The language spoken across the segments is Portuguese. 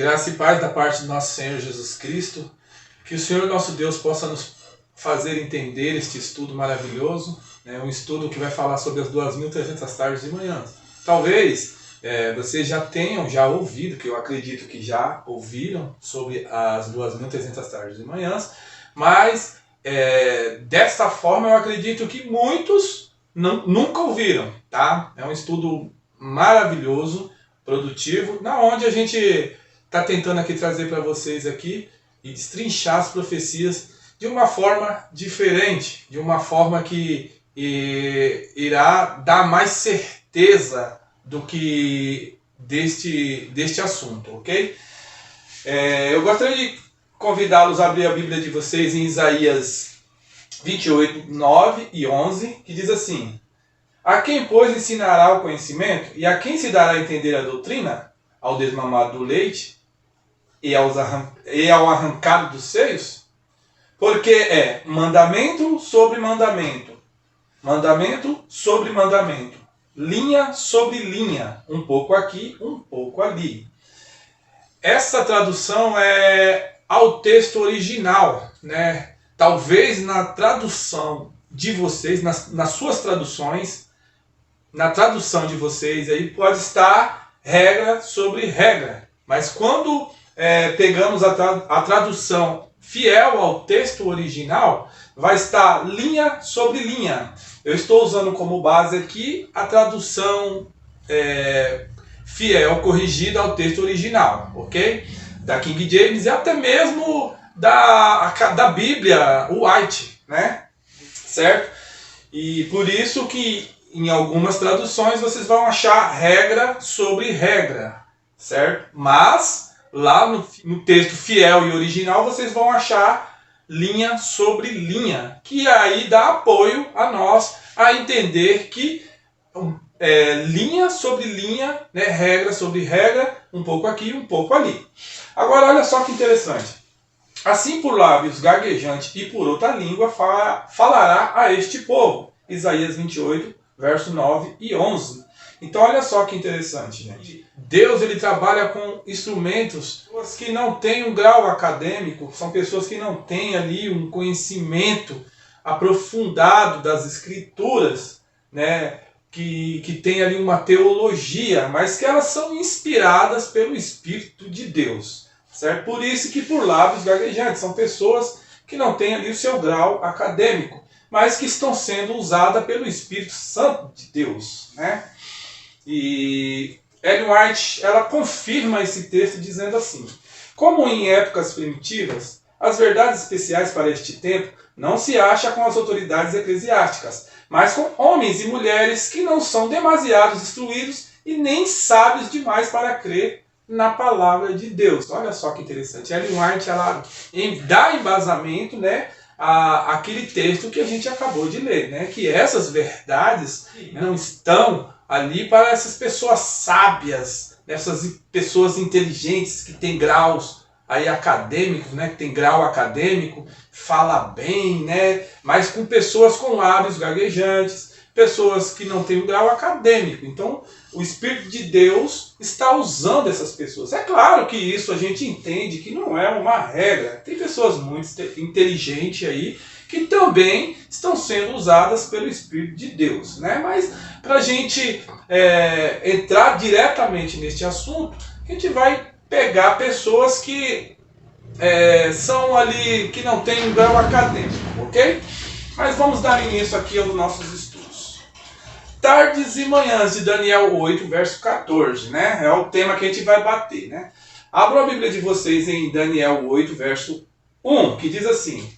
Graça e paz da parte do nosso Senhor Jesus Cristo. Que o Senhor nosso Deus possa nos fazer entender este estudo maravilhoso, né? Um estudo que vai falar sobre as 2.300 tardes e manhãs. Talvez vocês já tenham ouvido, que eu acredito que já ouviram, sobre as 2.300 tardes e manhãs, mas dessa forma eu acredito que muitos nunca ouviram, tá? É um estudo maravilhoso, produtivo, na onde a gente está tentando aqui trazer para vocês aqui e destrinchar as profecias de uma forma diferente, de uma forma que irá dar mais certeza do que deste assunto, ok? Eu gostaria de convidá-los a abrir a Bíblia de vocês em Isaías 28, 9 e 11, que diz assim: a quem, pois, ensinará o conhecimento, e a quem se dará a entender a doutrina? Ao desmamado do leite e ao arrancado dos seios? Porque é mandamento sobre mandamento, mandamento sobre mandamento, linha sobre linha, um pouco aqui, um pouco ali. Essa tradução é ao texto original, né? Talvez na tradução de vocês, nas suas traduções, na tradução de vocês aí pode estar regra sobre regra. Mas quando pegamos a tradução fiel ao texto original, vai estar linha sobre linha. Eu estou usando como base aqui a tradução fiel, corrigida ao texto original, ok? Da King James e até mesmo da Bíblia White, né? Certo? E por isso que em algumas traduções vocês vão achar regra sobre regra, certo? Mas lá no texto fiel e original vocês vão achar linha sobre linha, que aí dá apoio a nós a entender que linha sobre linha, né, regra sobre regra, um pouco aqui, um pouco ali. Agora olha só que interessante. Assim por lábios gaguejantes e por outra língua falará a este povo. Isaías 28, verso 9 e 11. Então olha só que interessante, gente. Deus ele trabalha com instrumentos que não têm um grau acadêmico, são pessoas que não têm ali um conhecimento aprofundado das escrituras, né? Que tem ali uma teologia, mas que elas são inspiradas pelo Espírito de Deus, certo? Por isso que por lábios gaguejantes, são pessoas que não têm ali o seu grau acadêmico, mas que estão sendo usadas pelo Espírito Santo de Deus, né? E Ellen White, ela confirma esse texto dizendo assim: como em épocas primitivas, as verdades especiais para este tempo não se acham com as autoridades eclesiásticas, mas com homens e mulheres que não são demasiado instruídos e nem sábios demais para crer na palavra de Deus. Olha só que interessante. Ellen White, ela dá embasamento, né, àquele texto que a gente acabou de ler, né, que essas verdades não estão ali para essas pessoas sábias, essas pessoas inteligentes que têm graus aí acadêmicos, né, que tem grau acadêmico, fala bem, né, mas com pessoas com lábios gaguejantes, pessoas que não têm um grau acadêmico. Então, o Espírito de Deus está usando essas pessoas. É claro que isso a gente entende que não é uma regra. Tem pessoas muito inteligentes aí que também estão sendo usadas pelo Espírito de Deus, né? Mas para a gente entrar diretamente neste assunto, a gente vai pegar pessoas que são ali, que não têm um grau acadêmico, ok? Mas vamos dar início aqui aos nossos estudos. Tardes e manhãs de Daniel 8, verso 14, né? É o tema que a gente vai bater, né? Abram a Bíblia de vocês em Daniel 8, verso 1, que diz assim: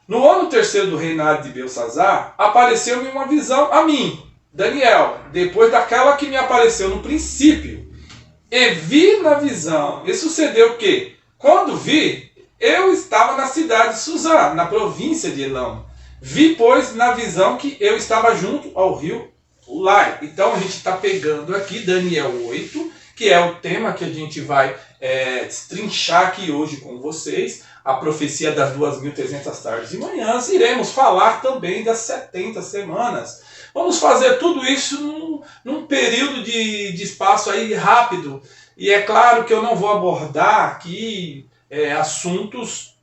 no ano terceiro do reinado de Belsazar, apareceu-me uma visão a mim, Daniel, depois daquela que me apareceu no princípio. E vi na visão, e sucedeu que, quando vi, eu estava na cidade de Suzã, na província de Elão. Vi, pois, na visão que eu estava junto ao rio Ulai. Então a gente está pegando aqui Daniel 8, que é o tema que a gente vai destrinchar aqui hoje com vocês, a profecia das 2.300 tardes e manhãs. Iremos falar também das 70 semanas. Vamos fazer tudo isso num período de espaço aí rápido. E é claro que eu não vou abordar aqui assuntos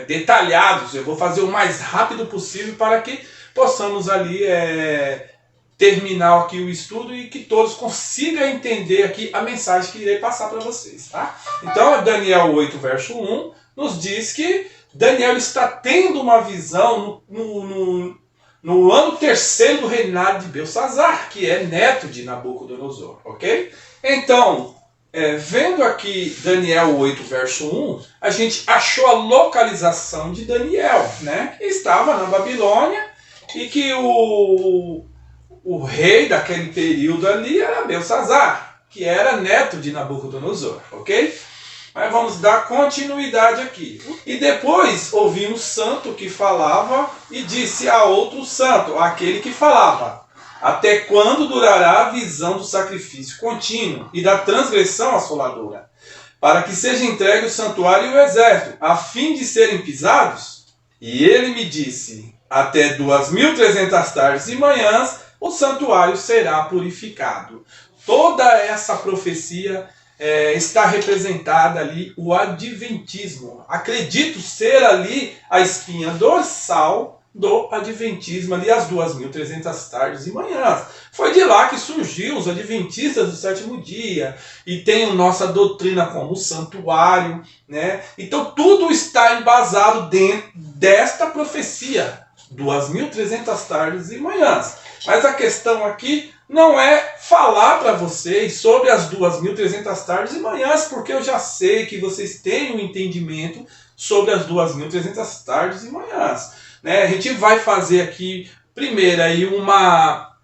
detalhados. Eu vou fazer o mais rápido possível para que possamos ali terminar aqui o estudo e que todos consigam entender aqui a mensagem que irei passar para vocês. Tá? Então, Daniel 8, verso 1, nos diz que Daniel está tendo uma visão no ano terceiro do reinado de Belsazar, que é neto de Nabucodonosor, ok? Então, vendo aqui Daniel 8, verso 1, a gente achou a localização de Daniel, né? Que estava na Babilônia e que o rei daquele período ali era Belsazar, que era neto de Nabucodonosor, ok? Mas vamos dar continuidade aqui. E depois ouvi um santo que falava e disse a outro santo, aquele que falava: até quando durará a visão do sacrifício contínuo e da transgressão assoladora? Para que seja entregue o santuário e o exército, a fim de serem pisados? E ele me disse: até 2.300 tardes e manhãs o santuário será purificado. Toda essa profecia está representada ali o adventismo. Acredito ser ali a espinha dorsal do adventismo, ali as 2.300 tardes e manhãs. Foi de lá que surgiu os adventistas do sétimo dia, e tem nossa doutrina como santuário, né? Então tudo está embasado dentro desta profecia, 2.300 tardes e manhãs. Mas a questão aqui não é falar para vocês sobre as 2.300 tardes e manhãs, porque eu já sei que vocês têm um entendimento sobre as 2.300 tardes e manhãs. Né? A gente vai fazer aqui primeiro aí uma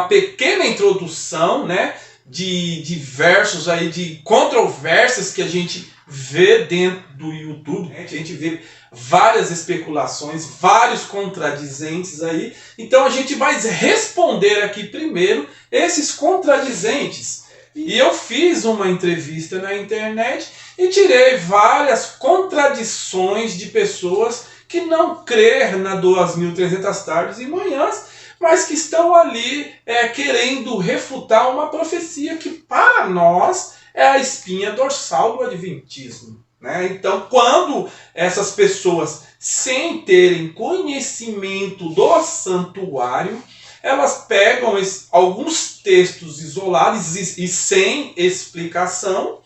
pequena introdução, né, de versos aí, de controvérsias que a gente vê dentro do YouTube. Né? A gente vê várias especulações, vários contradizentes aí. Então a gente vai responder aqui primeiro esses contradizentes. E eu fiz uma entrevista na internet e tirei várias contradições de pessoas que não creem na 2.300 tardes e manhãs, mas que estão ali querendo refutar uma profecia que para nós é a espinha dorsal do adventismo. Né? Então, quando essas pessoas, sem terem conhecimento do santuário, elas pegam alguns textos isolados e sem explicação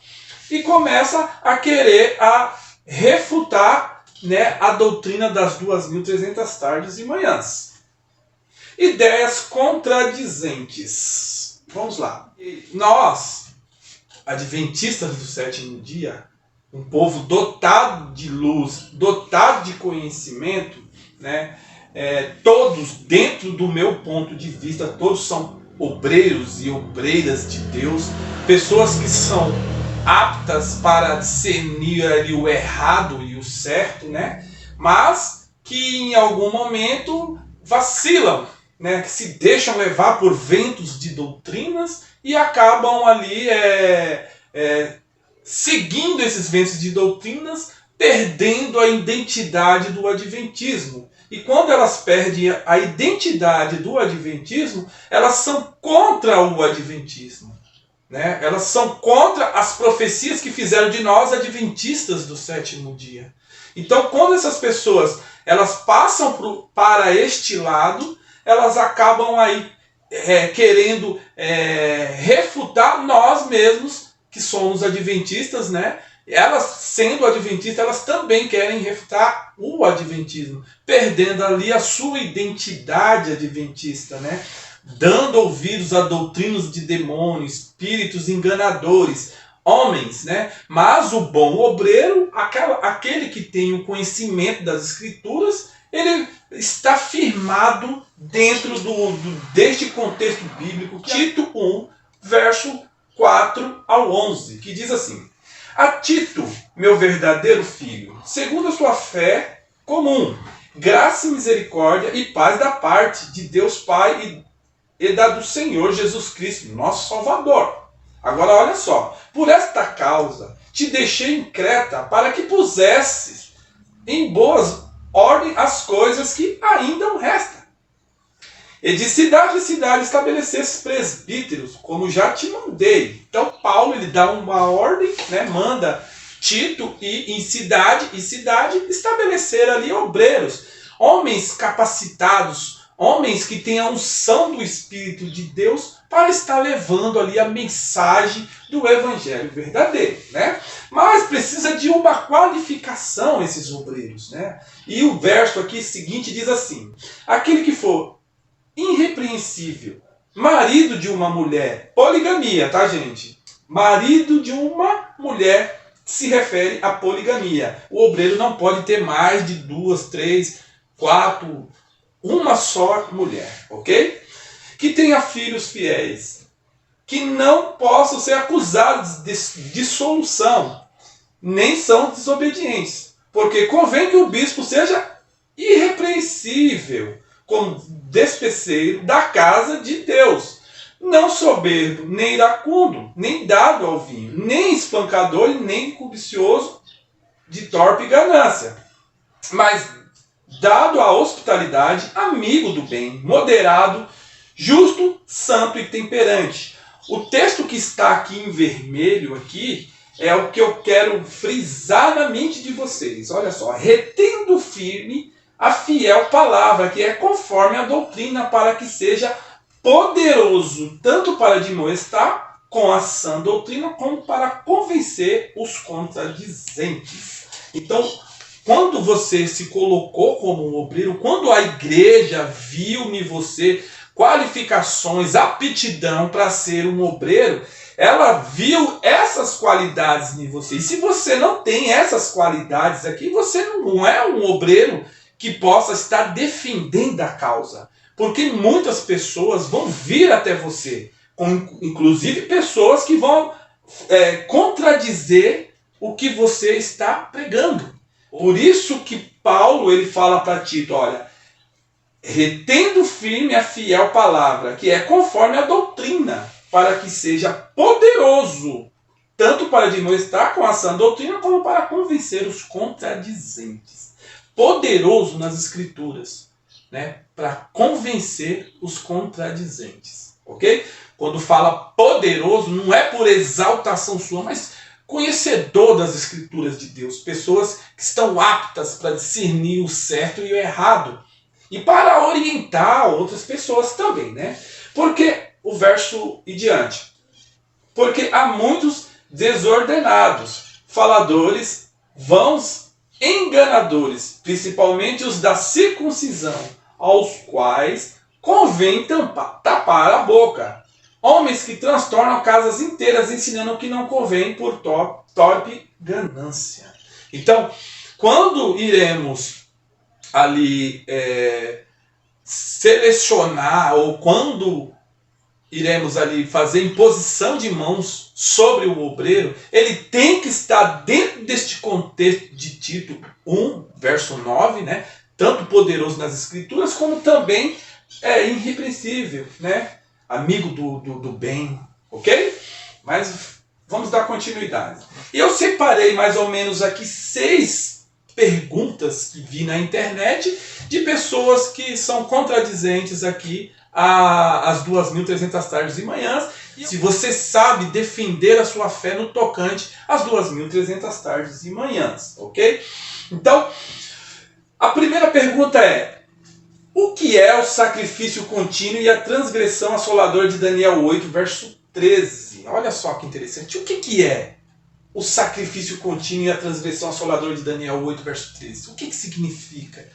e começam a querer refutar, né, a doutrina das 2.300 tardes e manhãs. Ideias contradizentes. Vamos lá. Nós, adventistas do sétimo dia, um povo dotado de luz, dotado de conhecimento, né? Todos, dentro do meu ponto de vista, todos são obreiros e obreiras de Deus, pessoas que são aptas para discernir ali o errado e o certo, né? Mas que em algum momento vacilam, né? Que se deixam levar por ventos de doutrinas e acabam ali seguindo esses ventos de doutrinas, perdendo a identidade do adventismo. E quando elas perdem a identidade do adventismo, elas são contra o adventismo. Né? Elas são contra as profecias que fizeram de nós adventistas do sétimo dia. Então, quando essas pessoas elas passam para este lado, elas acabam aí querendo refutar nós mesmos, que somos adventistas, né? Elas, sendo adventistas, elas também querem refutar o adventismo, perdendo ali a sua identidade adventista, né? Dando ouvidos a doutrinas de demônios, espíritos enganadores, homens, né? Mas o bom obreiro, aquele que tem o conhecimento das escrituras, ele está firmado dentro deste contexto bíblico, Tito 1, verso 4 ao 11, que diz assim: a Tito, meu verdadeiro filho, segundo a sua fé comum, graça e misericórdia e paz da parte de Deus Pai e da do Senhor Jesus Cristo, nosso Salvador. Agora olha só, por esta causa te deixei em Creta, para que pusesses em boas ordem as coisas que ainda restam, E de cidade em cidade estabelecesse presbíteros, como já te mandei. Então Paulo ele dá uma ordem, né, manda Tito ir em cidade e cidade estabelecer ali obreiros, homens capacitados, homens que têm a unção do Espírito de Deus para estar levando ali a mensagem do Evangelho verdadeiro, né? Mas precisa de uma qualificação esses obreiros, né? E o verso aqui seguinte diz assim: aquele que for irrepreensível, marido de uma mulher, poligamia, tá, gente? Marido de uma mulher se refere à poligamia. O obreiro não pode ter mais de 2, 3, 4, uma só mulher, ok? Que tenha filhos fiéis, que não possam ser acusados de dissolução, nem são desobedientes, porque convém que o bispo seja irrepreensível, como despeceiro da casa de Deus, não soberbo, nem iracundo, nem dado ao vinho, nem espancador, nem cobicioso de torpe ganância, mas dado à hospitalidade, amigo do bem, moderado, justo, santo e temperante. O texto que está aqui em vermelho aqui é o que eu quero frisar na mente de vocês. Olha só, retendo firme a fiel palavra, que é conforme a doutrina, para que seja poderoso, tanto para admoestar com a sã doutrina, como para convencer os contradizentes. Então, quando você se colocou como um obreiro, quando a igreja viu em você qualificações, aptidão para ser um obreiro, ela viu essas qualidades em você. E se você não tem essas qualidades aqui, você não é um obreiro que possa estar defendendo a causa. Porque muitas pessoas vão vir até você, inclusive pessoas que vão contradizer o que você está pregando. Por isso que Paulo ele fala para Tito, olha, retendo firme a fiel palavra, que é conforme a doutrina, para que seja poderoso, tanto para admoestar com a sã doutrina, como para convencer os contradizentes. Poderoso nas Escrituras, né? Para convencer os contradizentes, ok? Quando fala poderoso, não é por exaltação sua, mas conhecedor das Escrituras de Deus, pessoas que estão aptas para discernir o certo e o errado, e para orientar outras pessoas também, né? Porque o verso e diante. Porque há muitos desordenados, faladores, vãos, enganadores, principalmente os da circuncisão, aos quais convém tapar a boca. Homens que transtornam casas inteiras, ensinando o que não convém por torpe ganância. Então, quando iremos ali selecionar, ou quando iremos ali fazer imposição de mãos sobre o obreiro, ele tem que estar dentro deste contexto de Tito 1, verso 9, né? Tanto poderoso nas Escrituras, como também irrepreensível, né? Amigo do bem, ok? Mas vamos dar continuidade. E eu separei mais ou menos aqui 6 perguntas que vi na internet de pessoas que são contradizentes aqui às 2.300 tardes e manhãs. E se você sabe defender a sua fé no tocante às 2.300 tardes e manhãs, ok? Então, a primeira pergunta é: o que é o sacrifício contínuo e a transgressão assoladora de Daniel 8, verso 13? Olha só que interessante. O que é o sacrifício contínuo e a transgressão assoladora de Daniel 8, verso 13? O que significa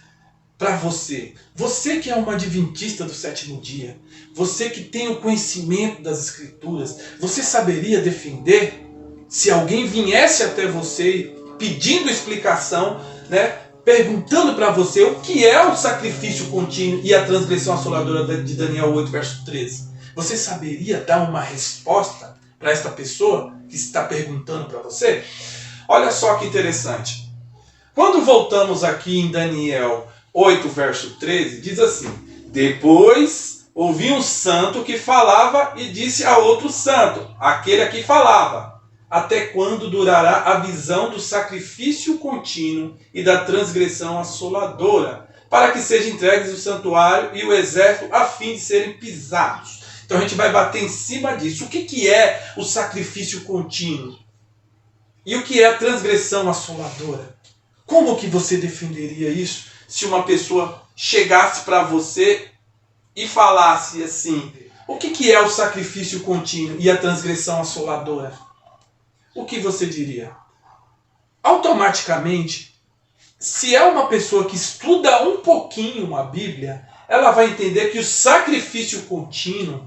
para você? Você que é uma adventista do sétimo dia, você que tem o conhecimento das Escrituras, você saberia defender se alguém viesse até você pedindo explicação, né? Perguntando para você o que é o sacrifício contínuo e a transgressão assoladora de Daniel 8, verso 13. Você saberia dar uma resposta para esta pessoa que está perguntando para você? Olha só que interessante. Quando voltamos aqui em Daniel 8, verso 13, diz assim: depois ouvi um santo que falava e disse a outro santo, aquele a que falava: até quando durará a visão do sacrifício contínuo e da transgressão assoladora? para que sejam entregues o santuário e o exército, a fim de serem pisados. Então a gente vai bater em cima disso. O que é o sacrifício contínuo? E o que é a transgressão assoladora? Como que você defenderia isso se uma pessoa chegasse para você e falasse assim: o que é o sacrifício contínuo e a transgressão assoladora? O que você diria? Automaticamente, se é uma pessoa que estuda um pouquinho a Bíblia, ela vai entender que o sacrifício contínuo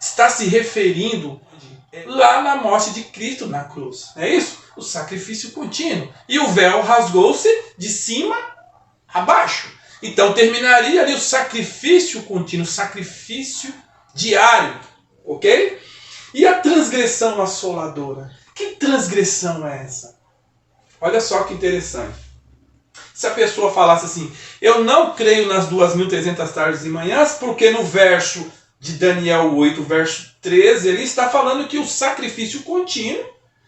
está se referindo lá na morte de Cristo na cruz. É isso? O sacrifício contínuo. E o véu rasgou-se de cima a baixo. Então terminaria ali o sacrifício contínuo, o sacrifício diário. Ok? E a transgressão assoladora? Que transgressão é essa? Olha só que interessante. Se a pessoa falasse assim: eu não creio nas 2.300 tardes e manhãs, porque no verso de Daniel 8, verso 13, ele está falando que o sacrifício contínuo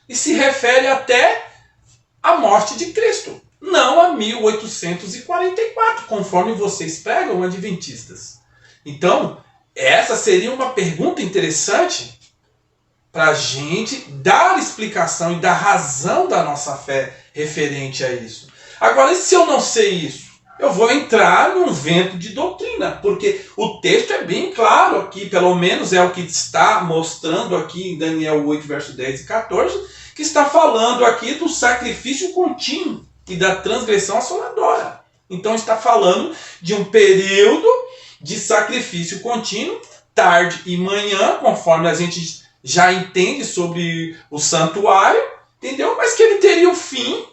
e se refere até à morte de Cristo, não a 1844, conforme vocês pregam, adventistas. Então, essa seria uma pergunta interessante para a gente dar explicação e dar razão da nossa fé referente a isso. Agora, e se eu não sei isso? Eu vou entrar num vento de doutrina, porque o texto é bem claro aqui, pelo menos é o que está mostrando aqui em Daniel 8, verso 10 e 14, que está falando aqui do sacrifício contínuo e da transgressão assoladora. Então está falando de um período de sacrifício contínuo, tarde e manhã, conforme a gente já entende sobre o santuário, entendeu? Mas que ele teria o fim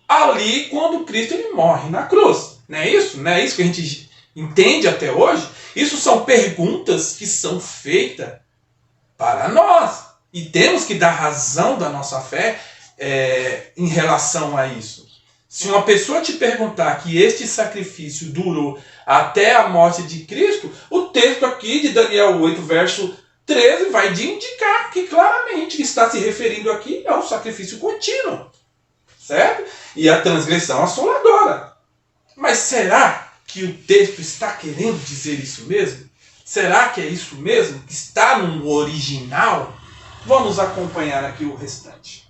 ali quando Cristo ele morre na cruz. Não é isso? Não é isso que a gente entende até hoje? Isso são perguntas que são feitas para nós. E temos que dar razão da nossa fé em relação a isso. Se uma pessoa te perguntar que este sacrifício durou até a morte de Cristo, o texto aqui de Daniel 8, verso 13, vai te indicar que claramente está se referindo aqui ao sacrifício contínuo. Certo? E a transgressão assoladora. Mas será que o texto está querendo dizer isso mesmo? Será que é isso mesmo que está no original? Vamos acompanhar aqui o restante.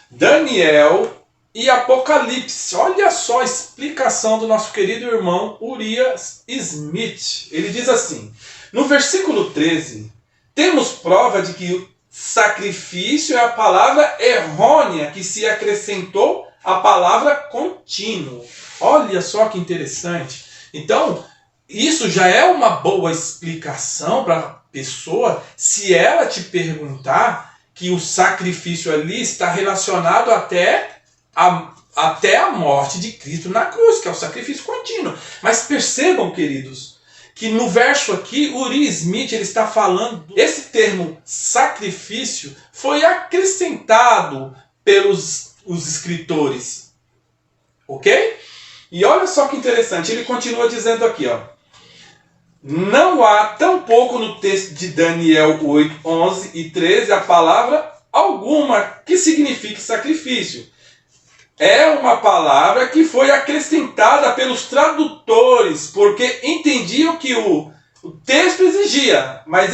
Daniel e Apocalipse. Olha só a explicação do nosso querido irmão Urias Smith. Ele diz assim: no versículo 13, temos prova de que sacrifício é a palavra errônea que se acrescentou à palavra contínuo. Olha só que interessante. Então, isso já é uma boa explicação para a pessoa se ela te perguntar que o sacrifício ali está relacionado até a morte de Cristo na cruz, que é o sacrifício contínuo. Mas percebam, queridos, que no verso aqui, Uri Smith ele está falando, esse termo sacrifício foi acrescentado pelos os escritores. Ok? E olha só que interessante, ele continua dizendo aqui, ó. Não há tampouco no texto de Daniel 8, 11 e 13 a palavra alguma que signifique sacrifício. É uma palavra que foi acrescentada pelos tradutores, porque entendiam que o texto exigia, mas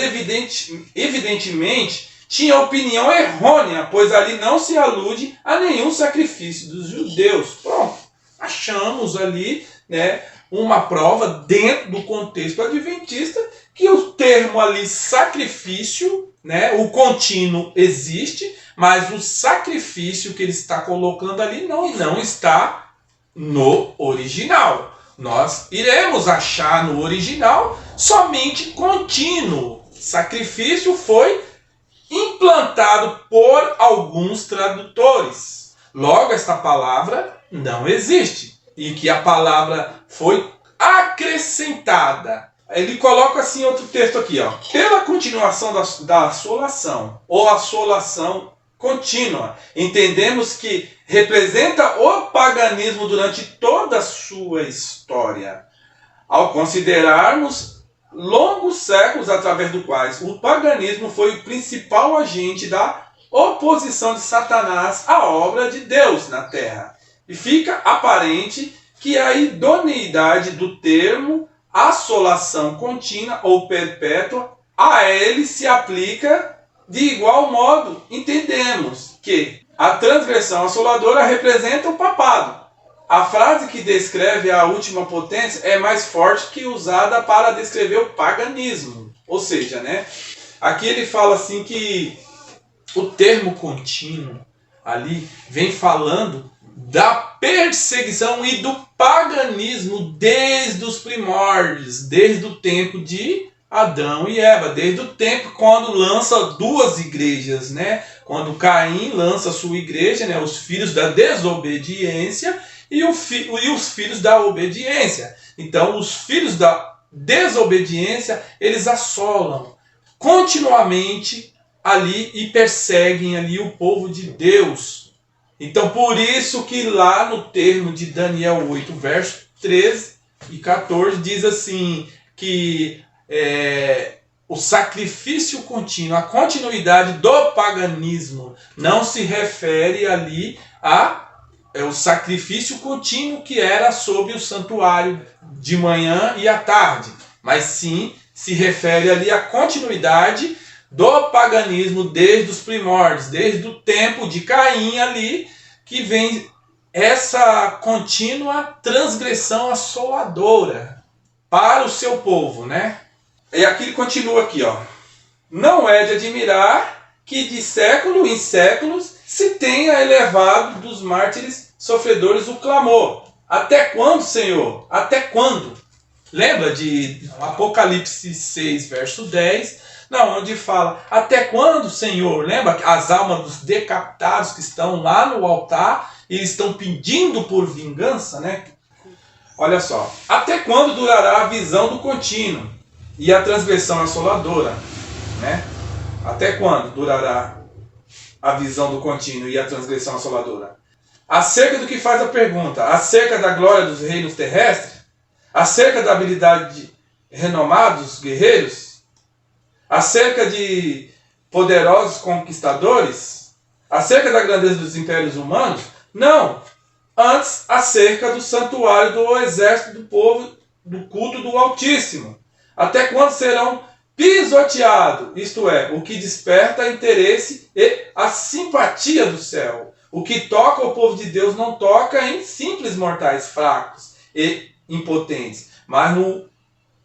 evidentemente tinha opinião errônea, pois ali não se alude a nenhum sacrifício dos judeus. Pronto, achamos ali, né, uma prova dentro do contexto adventista que o termo ali sacrifício, né, o contínuo existe, mas o sacrifício que ele está colocando ali não está no original. Nós iremos achar no original somente contínuo. Sacrifício foi implantado por alguns tradutores. Logo, esta palavra não existe. E que a palavra foi acrescentada. Ele coloca assim outro texto aqui, ó. Pela continuação da assolação, ou assolação contínua, entendemos que representa o paganismo durante toda a sua história. Ao considerarmos longos séculos através do quais o paganismo foi o principal agente da oposição de Satanás à obra de Deus na terra. E fica aparente que a idoneidade do termo assolação contínua ou perpétua a ele se aplica de igual modo. Entendemos que a transgressão assoladora representa o papado. A frase que descreve a última potência é mais forte que usada para descrever o paganismo. Ou seja, né, aqui ele fala assim que o termo contínuo ali vem falando da perseguição e do paganismo desde os primórdios, desde o tempo de Adão e Eva, desde o tempo quando lança duas igrejas, né? Quando Caim lança a sua igreja, né? Os filhos da desobediência e os filhos da obediência. Então, os filhos da desobediência, eles assolam continuamente ali e perseguem ali o povo de Deus. Então, por isso que lá no termo de Daniel 8, verso 13 e 14, diz assim, que o sacrifício contínuo, a continuidade do paganismo, não se refere ali ao sacrifício contínuo que era sobre o santuário de manhã e à tarde, mas sim se refere ali à continuidade do paganismo desde os primórdios, desde o tempo de Caim ali, que vem essa contínua transgressão assoladora para o seu povo, né? E aqui ele continua aqui, ó. Não é de admirar que de século em séculos se tenha elevado dos mártires sofredores o clamor. Até quando, Senhor? Até quando? Lembra de Apocalipse 6, verso 10, não, onde fala, até quando, Senhor? Lembra as almas dos decapitados que estão lá no altar e estão pedindo por vingança, né? Olha só, até quando durará a visão do contínuo e a transgressão assoladora, né? Até quando durará a visão do contínuo e a transgressão assoladora? Acerca do que faz a pergunta, acerca da glória dos reinos terrestres, acerca da habilidade de renomados guerreiros, acerca de poderosos conquistadores, acerca da grandeza dos impérios humanos? Não, antes acerca do santuário do exército do povo, do culto do Altíssimo. Até quando serão pisoteados, isto é, o que desperta interesse e a simpatia do céu. O que toca o povo de Deus não toca em simples mortais fracos e impotentes, mas no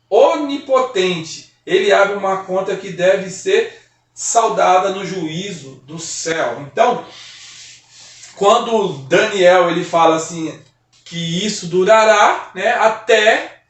onipotente. Ele abre uma conta que deve ser saudada no juízo do céu. Então, quando Daniel ele fala assim que isso durará, né, até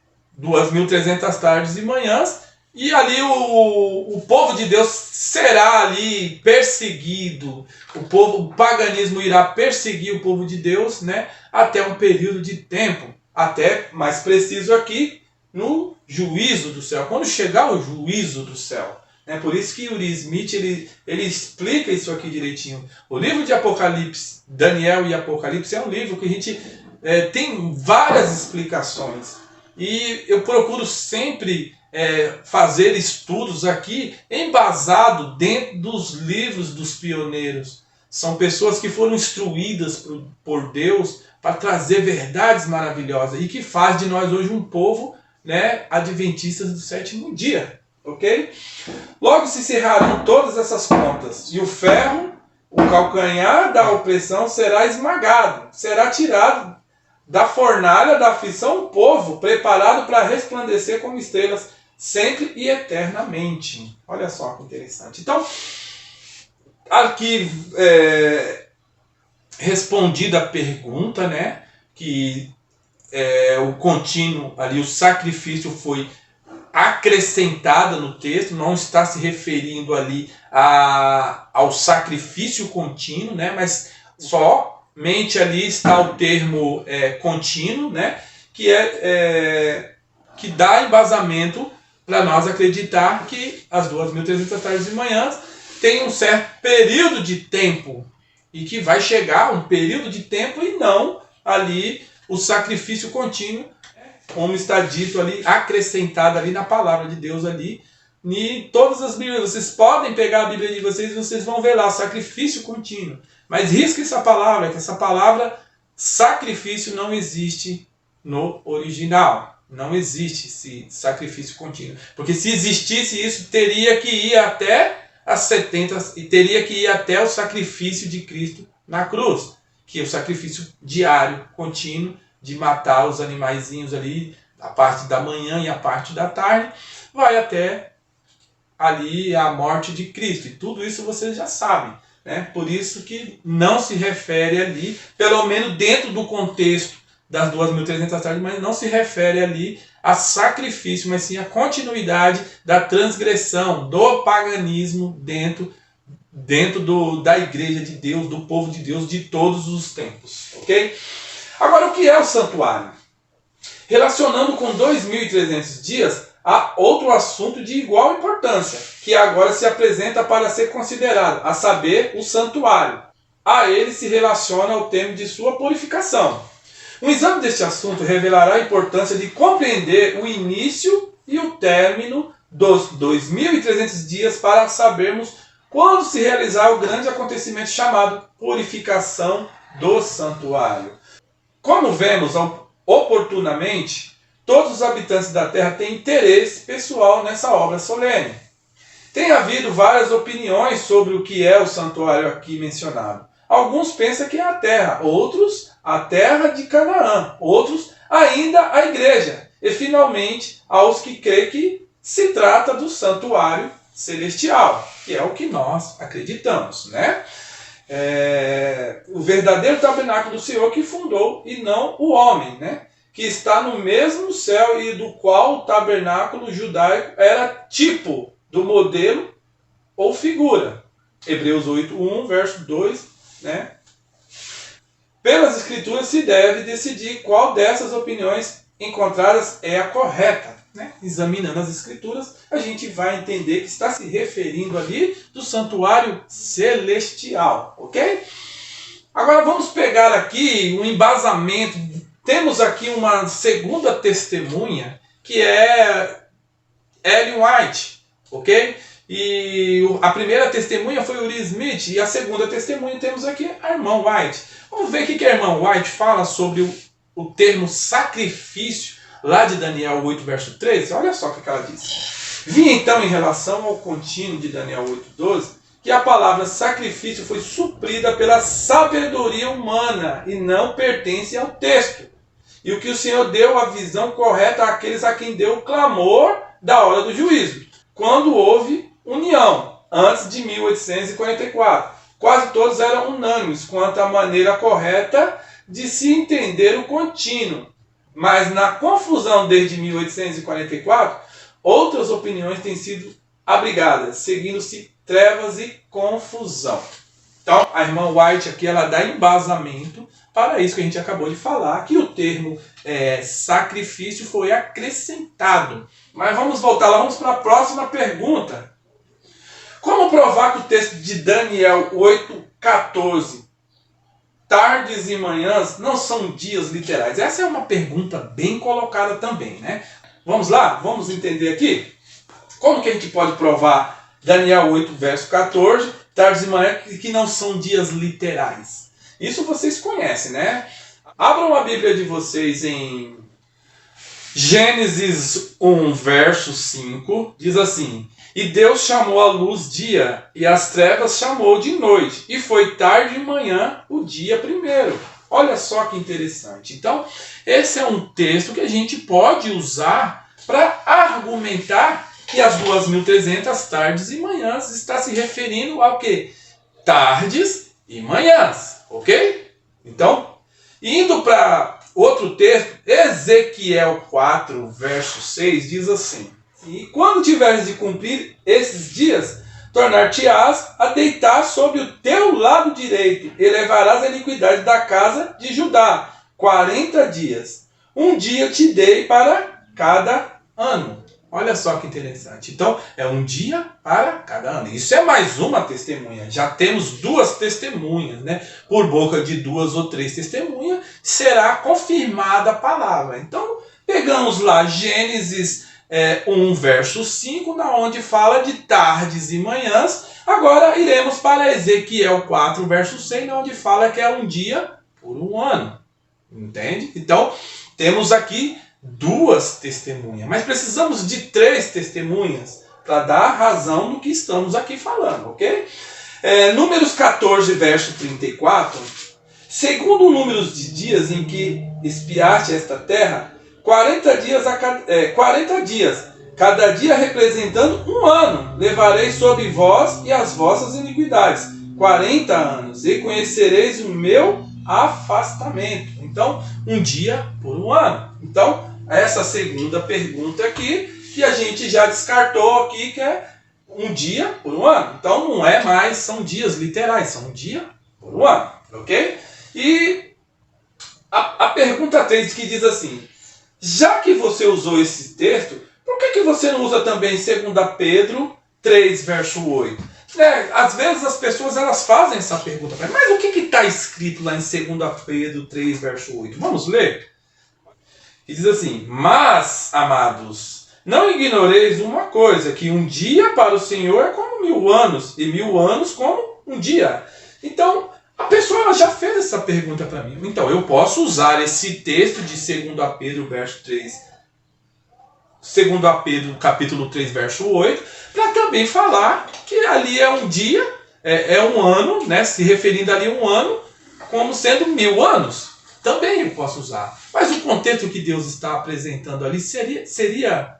2.300 tardes e manhãs, e ali o povo de Deus será ali perseguido, o paganismo irá perseguir o povo de Deus, né, até um período de tempo, até mais preciso aqui, no juízo do céu, quando chegar o juízo do céu. É por isso que Uri Smith ele explica isso aqui direitinho. O livro de Apocalipse, Daniel e Apocalipse, é um livro que a gente tem várias explicações. E eu procuro sempre fazer estudos aqui embasado dentro dos livros dos pioneiros. São pessoas que foram instruídas por Deus para trazer verdades maravilhosas e que faz de nós hoje um povo, né, adventistas do sétimo dia. Ok? Logo se encerrarão todas essas contas, e o ferro, o calcanhar da opressão, será esmagado, será tirado da fornalha da aflição o povo, preparado para resplandecer como estrelas, sempre e eternamente. Olha só que interessante. Então, aqui respondida a pergunta, né, que o contínuo ali, o sacrifício foi acrescentada no texto, não está se referindo ali ao sacrifício contínuo, né, mas somente ali está o termo contínuo, né, que dá embasamento para nós acreditar que as 2.300 tardes e manhãs tem um certo período de tempo e que vai chegar um período de tempo e não ali o sacrifício contínuo, como está dito ali, acrescentado ali na palavra de Deus ali, em todas as Bíblias. Vocês podem pegar a Bíblia de vocês e vocês vão ver lá, sacrifício contínuo. Mas risque essa palavra, que essa palavra sacrifício não existe no original. Não existe esse sacrifício contínuo. Porque se existisse isso, teria que ir até as 70 e teria que ir até o sacrifício de Cristo na cruz, que é o sacrifício diário, contínuo, de matar os animaizinhos ali, a parte da manhã e a parte da tarde, vai até ali a morte de Cristo. E tudo isso vocês já sabem, né? Por isso que não se refere ali, pelo menos dentro do contexto das 2.300 tardes, mas não se refere ali a sacrifício, mas sim a continuidade da transgressão, do paganismo dentro da igreja de Deus, do povo de Deus de todos os tempos. Ok? Agora, o que é o santuário? Relacionando com 2.300 dias, há outro assunto de igual importância, que agora se apresenta para ser considerado, a saber, o santuário. A ele se relaciona o termo de sua purificação. Um exame deste assunto revelará a importância de compreender o início e o término dos 2.300 dias para sabermos quando se realizar o grande acontecimento chamado purificação do santuário. Como vemos oportunamente, todos os habitantes da terra têm interesse pessoal nessa obra solene. Tem havido várias opiniões sobre o que é o santuário aqui mencionado. Alguns pensam que é a terra, outros a terra de Canaã, outros ainda a igreja. E finalmente, aos que creem que se trata do santuário celestial, que é o que nós acreditamos, né? O verdadeiro tabernáculo do Senhor que fundou e não o homem, né? Que está no mesmo céu e do qual o tabernáculo judaico era tipo do modelo ou figura. Hebreus 8:1, verso 2, né? Pelas escrituras se deve decidir qual dessas opiniões encontradas é a correta, né? Examinando as escrituras, a gente vai entender que está se referindo ali do santuário celestial, ok? Agora vamos pegar aqui um embasamento. Temos aqui uma segunda testemunha, que é Ellen White, ok? E a primeira testemunha foi Uri Smith, e a segunda testemunha temos aqui a irmã White. Vamos ver o que a irmã White fala sobre o termo sacrifício, lá de Daniel 8, verso 13. Olha só o que ela diz. Vi então em relação ao contínuo de Daniel 8:12, que a palavra sacrifício foi suprida pela sabedoria humana e não pertence ao texto. E o que o Senhor deu a visão correta àqueles a quem deu o clamor da hora do juízo, quando houve união, antes de 1844. Quase todos eram unânimes quanto à maneira correta de se entender o contínuo. Mas na confusão desde 1844, outras opiniões têm sido abrigadas, seguindo-se trevas e confusão. Então, a irmã White aqui ela dá embasamento para isso que a gente acabou de falar, que o termo sacrifício foi acrescentado. Mas vamos voltar lá, vamos para a próxima pergunta. Como provar que o texto de Daniel 8:14, tardes e manhãs, não são dias literais? Essa é uma pergunta bem colocada também, né? Vamos lá? Vamos entender aqui? Como que a gente pode provar Daniel 8, verso 14, tardes e manhãs, que não são dias literais? Isso vocês conhecem, né? Abram a Bíblia de vocês em Gênesis 1, verso 5, diz assim: E Deus chamou a luz dia, e as trevas chamou de noite, e foi tarde e manhã o dia primeiro. Olha só que interessante. Então, esse é um texto que a gente pode usar para argumentar que as 2.300 tardes e manhãs está se referindo ao quê? Tardes e manhãs, ok? Então, indo para outro texto, Ezequiel 4, verso 6, diz assim: E quando tiveres de cumprir esses dias, tornar-te-ás a deitar sobre o teu lado direito, e levarás a iniquidade da casa de Judá 40 dias. Um dia te dei para cada ano. Olha só que interessante. Então, é um dia para cada ano. Isso é mais uma testemunha. Já temos duas testemunhas, né? Por boca de 2 ou 3 testemunhas, será confirmada a palavra. Então, pegamos lá Gênesis 1, verso 5, na onde fala de tardes e manhãs. Agora, iremos para Ezequiel 4, verso 6, na onde fala que é um dia por um ano. Entende? Então, temos aqui 2 testemunhas, mas precisamos de 3 testemunhas para dar razão no que estamos aqui falando, ok? Números 14, verso 34. Segundo o número de dias em que espiaste esta terra, 40 dias, cada dia representando 1 ano, levarei sobre vós e as vossas iniquidades. 40 anos, e conhecereis o meu afastamento. Então, 1 dia por 1 ano. Então, essa segunda pergunta aqui, que a gente já descartou aqui, que é 1 dia por 1 ano. Então, não é mais, são dias literais, são 1 dia por 1 ano, ok? E a pergunta 3 que diz assim, já que você usou esse texto, por que você não usa também 2 Pedro 3, verso 8? Às vezes as pessoas elas fazem essa pergunta, mas o que está escrito lá em 2 Pedro 3, verso 8? Vamos ler? E diz assim, mas, amados, não ignoreis uma coisa, que 1 dia para o Senhor é como 1000 anos, e 1000 anos como 1 dia. Então, a pessoa ela já fez essa pergunta para mim. Então, eu posso usar esse texto de 2 Pedro, verso 3, 2 Pedro, capítulo 3, verso 8, para também falar que ali é 1 dia, é 1 ano, né, se referindo ali a 1 ano, como sendo 1000 anos. Também eu posso usar. Mas o contexto que Deus está apresentando ali seria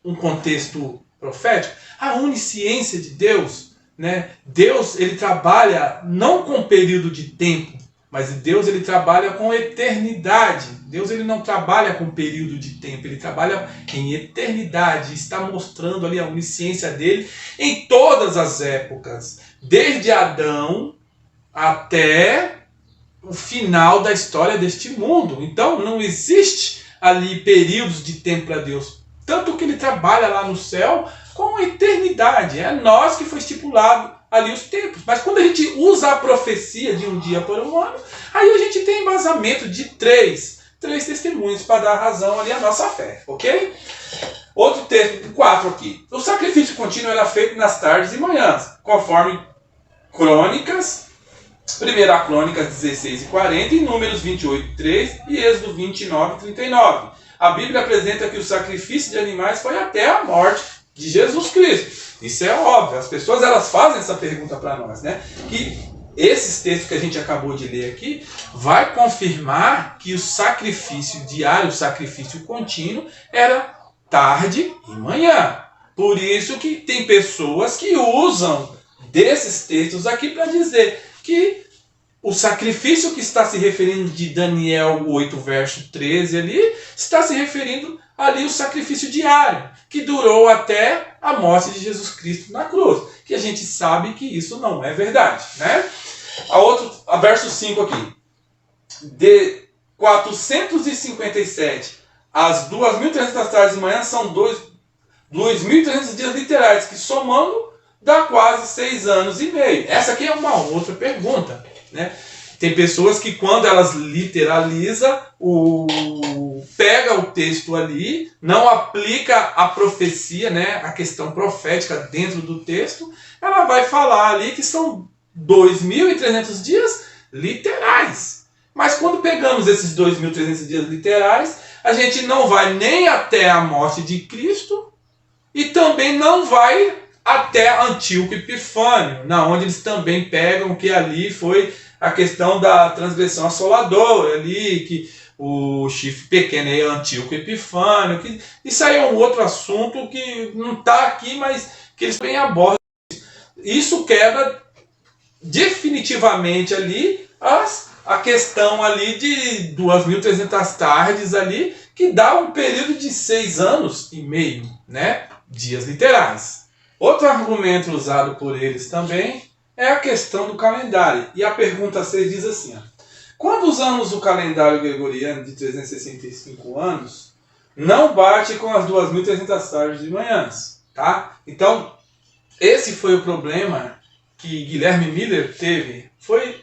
um contexto profético. A onisciência de Deus, né? Deus ele trabalha não com período de tempo, mas Deus ele trabalha com eternidade. Deus ele não trabalha com período de tempo, ele trabalha em eternidade. Está mostrando ali a onisciência dele em todas as épocas, desde Adão até o final da história deste mundo. Então não existe ali períodos de tempo para Deus. Tanto que ele trabalha lá no céu com a eternidade. É nós que foi estipulado ali os tempos. Mas quando a gente usa a profecia de 1 dia por 1 ano, aí a gente tem embasamento de três testemunhos para dar razão ali à nossa fé. Ok? Outro texto, 4 aqui. O sacrifício contínuo era feito nas tardes e manhãs, conforme Crônicas, 1 Crônicas 16 e 40, e Números 28 e 3 e Êxodo 29 e 39. A Bíblia apresenta que o sacrifício de animais foi até a morte de Jesus Cristo. Isso é óbvio. As pessoas elas fazem essa pergunta para nós, né? Que esses textos que a gente acabou de ler aqui vai confirmar que o sacrifício diário, o sacrifício contínuo, era tarde e manhã. Por isso que tem pessoas que usam desses textos aqui para dizer que o sacrifício que está se referindo de Daniel 8, verso 13 ali, está se referindo ali o sacrifício diário, que durou até a morte de Jesus Cristo na cruz. Que a gente sabe que isso não é verdade, né? A verso 5 aqui. De 457 às 2.300 tardes de manhã são 2.300 dias literais, que somando dá quase 6 anos e meio. Essa aqui é uma outra pergunta, né? Tem pessoas que quando elas literalizam, pega o texto ali, não aplica a profecia, né, a questão profética dentro do texto, ela vai falar ali que são 2.300 dias literais. Mas quando pegamos esses 2.300 dias literais, a gente não vai nem até a morte de Cristo e também não vai até Antíoco Epifânio, onde eles também pegam que ali foi a questão da transgressão assoladora, ali, que o chifre pequeno é Antíoco Epifânio, que isso aí é um outro assunto que não está aqui, mas que eles bem abordam. Isso quebra definitivamente ali a questão ali de 2.300 tardes ali, que dá um período de 6 anos e meio, né? Dias literais. Outro argumento usado por eles também é a questão do calendário. E a pergunta 6 diz assim, quando usamos o calendário gregoriano de 365 anos, não bate com as 2.300 tardes de manhãs, tá? Então, esse foi o problema que Guilherme Miller teve, foi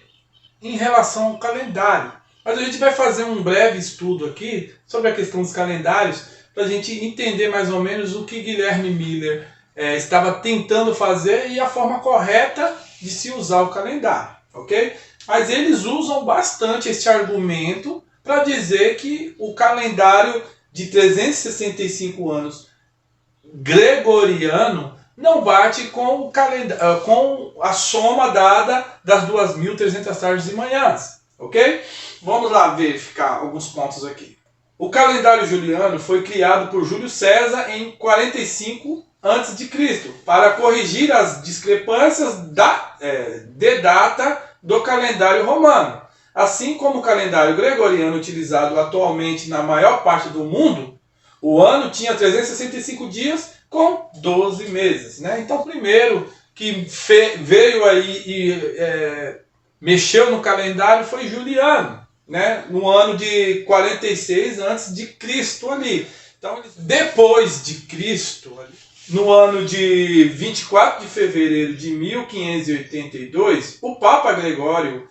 em relação ao calendário. Mas a gente vai fazer um breve estudo aqui sobre a questão dos calendários, para a gente entender mais ou menos o que Guilherme Miller estava tentando fazer e a forma correta de se usar o calendário, ok? Mas eles usam bastante esse argumento para dizer que o calendário de 365 anos gregoriano não bate com o com a soma dada das 2.300 tardes e manhãs, ok? Vamos lá verificar alguns pontos aqui. O calendário juliano foi criado por Júlio César em 45 a.C. para corrigir as discrepâncias de data do calendário romano. Assim como o calendário gregoriano utilizado atualmente na maior parte do mundo, o ano tinha 365 dias com 12 meses. Né? Então, primeiro que veio aí e mexeu no calendário foi Juliano, né? No ano de 46 a.C. ali. Então, depois de Cristo, no ano de 24 de fevereiro de 1582, o Papa Gregório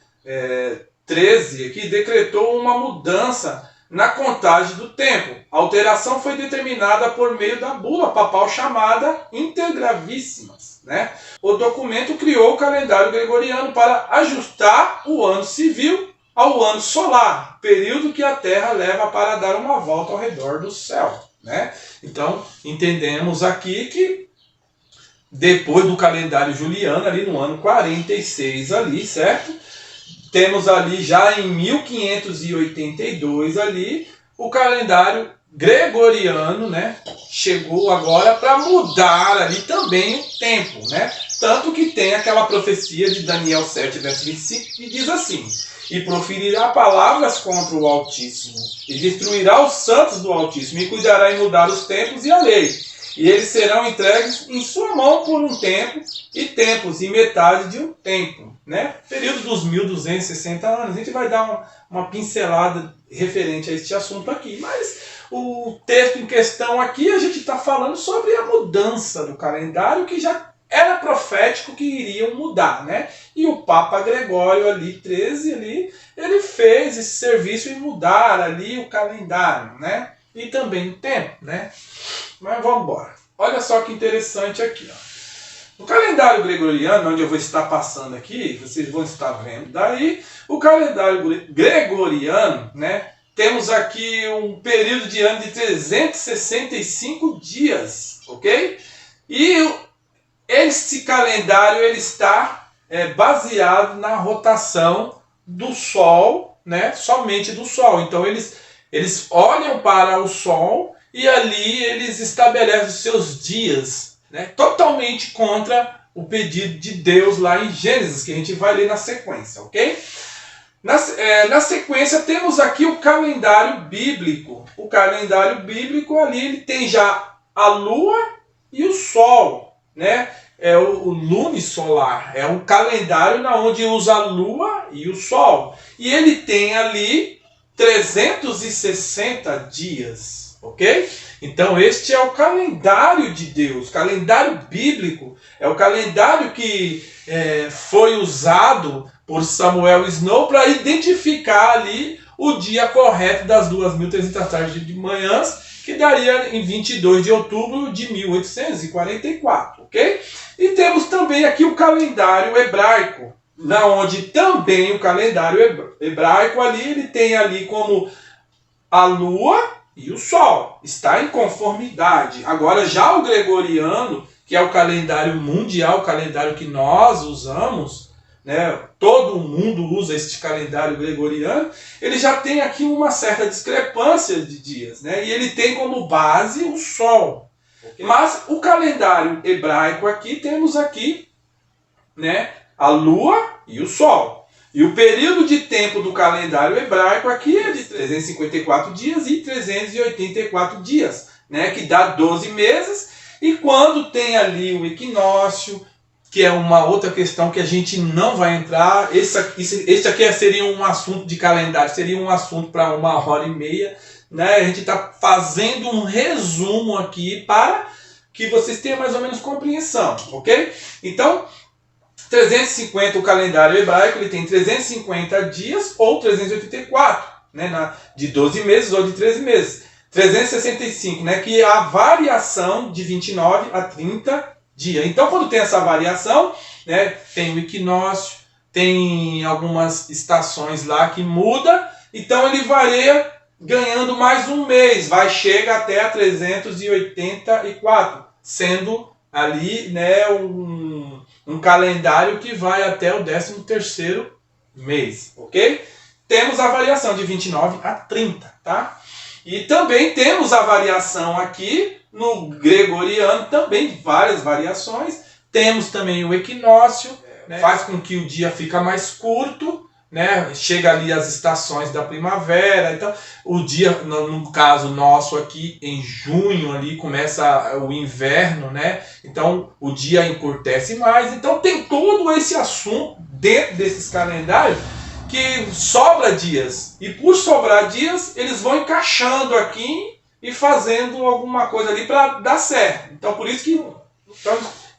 XIII aqui decretou uma mudança na contagem do tempo. A alteração foi determinada por meio da bula papal chamada Intergravíssimas. Né? O documento criou o calendário gregoriano para ajustar o ano civil ao ano solar, período que a Terra leva para dar uma volta ao redor do céu. Né? Então, entendemos aqui que depois do calendário juliano, ali no ano 46, ali, certo? Temos ali já em 1582 ali o calendário gregoriano, né? Chegou agora para mudar ali também o tempo, né? Tanto que tem aquela profecia de Daniel 7, verso 25, que diz assim: e proferirá palavras contra o Altíssimo, e destruirá os santos do Altíssimo, e cuidará em mudar os tempos e a lei. E eles serão entregues em sua mão por um tempo, e tempos, e metade de um tempo. Né? Período dos 1260 anos. A gente vai dar uma pincelada referente a este assunto aqui. Mas o texto em questão aqui, a gente está falando sobre a mudança do calendário, que já era profético que iriam mudar, né? E o Papa Gregório ali, 13, ali, ele fez esse serviço em mudar ali o calendário, né? E também o tempo, né? Mas vamos embora. Olha só que interessante aqui, ó. No calendário gregoriano, onde eu vou estar passando aqui, vocês vão estar vendo daí, o calendário gregoriano, né? Temos aqui um período de ano de 365 dias, ok? E esse calendário ele está baseado na rotação do Sol, né? Somente do Sol. Então eles olham para o Sol e ali eles estabelecem os seus dias, né? Totalmente contra o pedido de Deus lá em Gênesis, que a gente vai ler na sequência, ok? Na sequência temos aqui o calendário bíblico. O calendário bíblico ali ele tem já a Lua e o Sol, né? É o lunisolar, é um calendário onde usa a Lua e o Sol. E ele tem ali 360 dias, ok? Então este é o calendário de Deus, calendário bíblico. É o calendário que foi usado por Samuel Snow para identificar ali o dia correto das 2.300 tardes de manhãs, que daria em 22 de outubro de 1844, ok? E temos também aqui o calendário hebraico, na onde também o calendário hebraico ali, ele tem ali como a Lua e o Sol, está em conformidade. Agora já o gregoriano, que é o calendário mundial, o calendário que nós usamos, né? Todo mundo usa este calendário gregoriano, ele já tem aqui uma certa discrepância de dias, né? E ele tem como base o Sol. Okay? Mas o calendário hebraico aqui, temos aqui, né, a Lua e o Sol. E o período de tempo do calendário hebraico aqui é de 354 dias e 384 dias, né, que dá 12 meses. E quando tem ali o equinócio, que é uma outra questão que a gente não vai entrar, este aqui seria um assunto de calendário, seria um assunto para 1h30, né? A gente está fazendo um resumo aqui para que vocês tenham mais ou menos compreensão, ok? Então, 350, o calendário hebraico, ele tem 350 dias ou 384, né? De 12 meses ou de 13 meses. 365, né? Que é a variação de 29 a 30 dias. Então, quando tem essa variação, né, tem o equinócio, tem algumas estações lá que muda, Então ele varia ganhando mais um mês, chega até a 384, sendo ali, né, um calendário que vai até o 13º mês, ok? Temos a variação de 29 a 30, tá? E também temos a variação aqui no gregoriano, também várias variações. Temos também o equinócio, né? Faz com que o dia fica mais curto, né? Chega ali as estações da primavera. Então, o dia, no caso nosso aqui, em junho ali começa o inverno, né? Então, o dia encurtece mais. Então, tem todo esse assunto dentro desses calendários que sobra dias. E por sobrar dias, eles vão encaixando aqui e fazendo alguma coisa ali para dar certo. Então, por isso que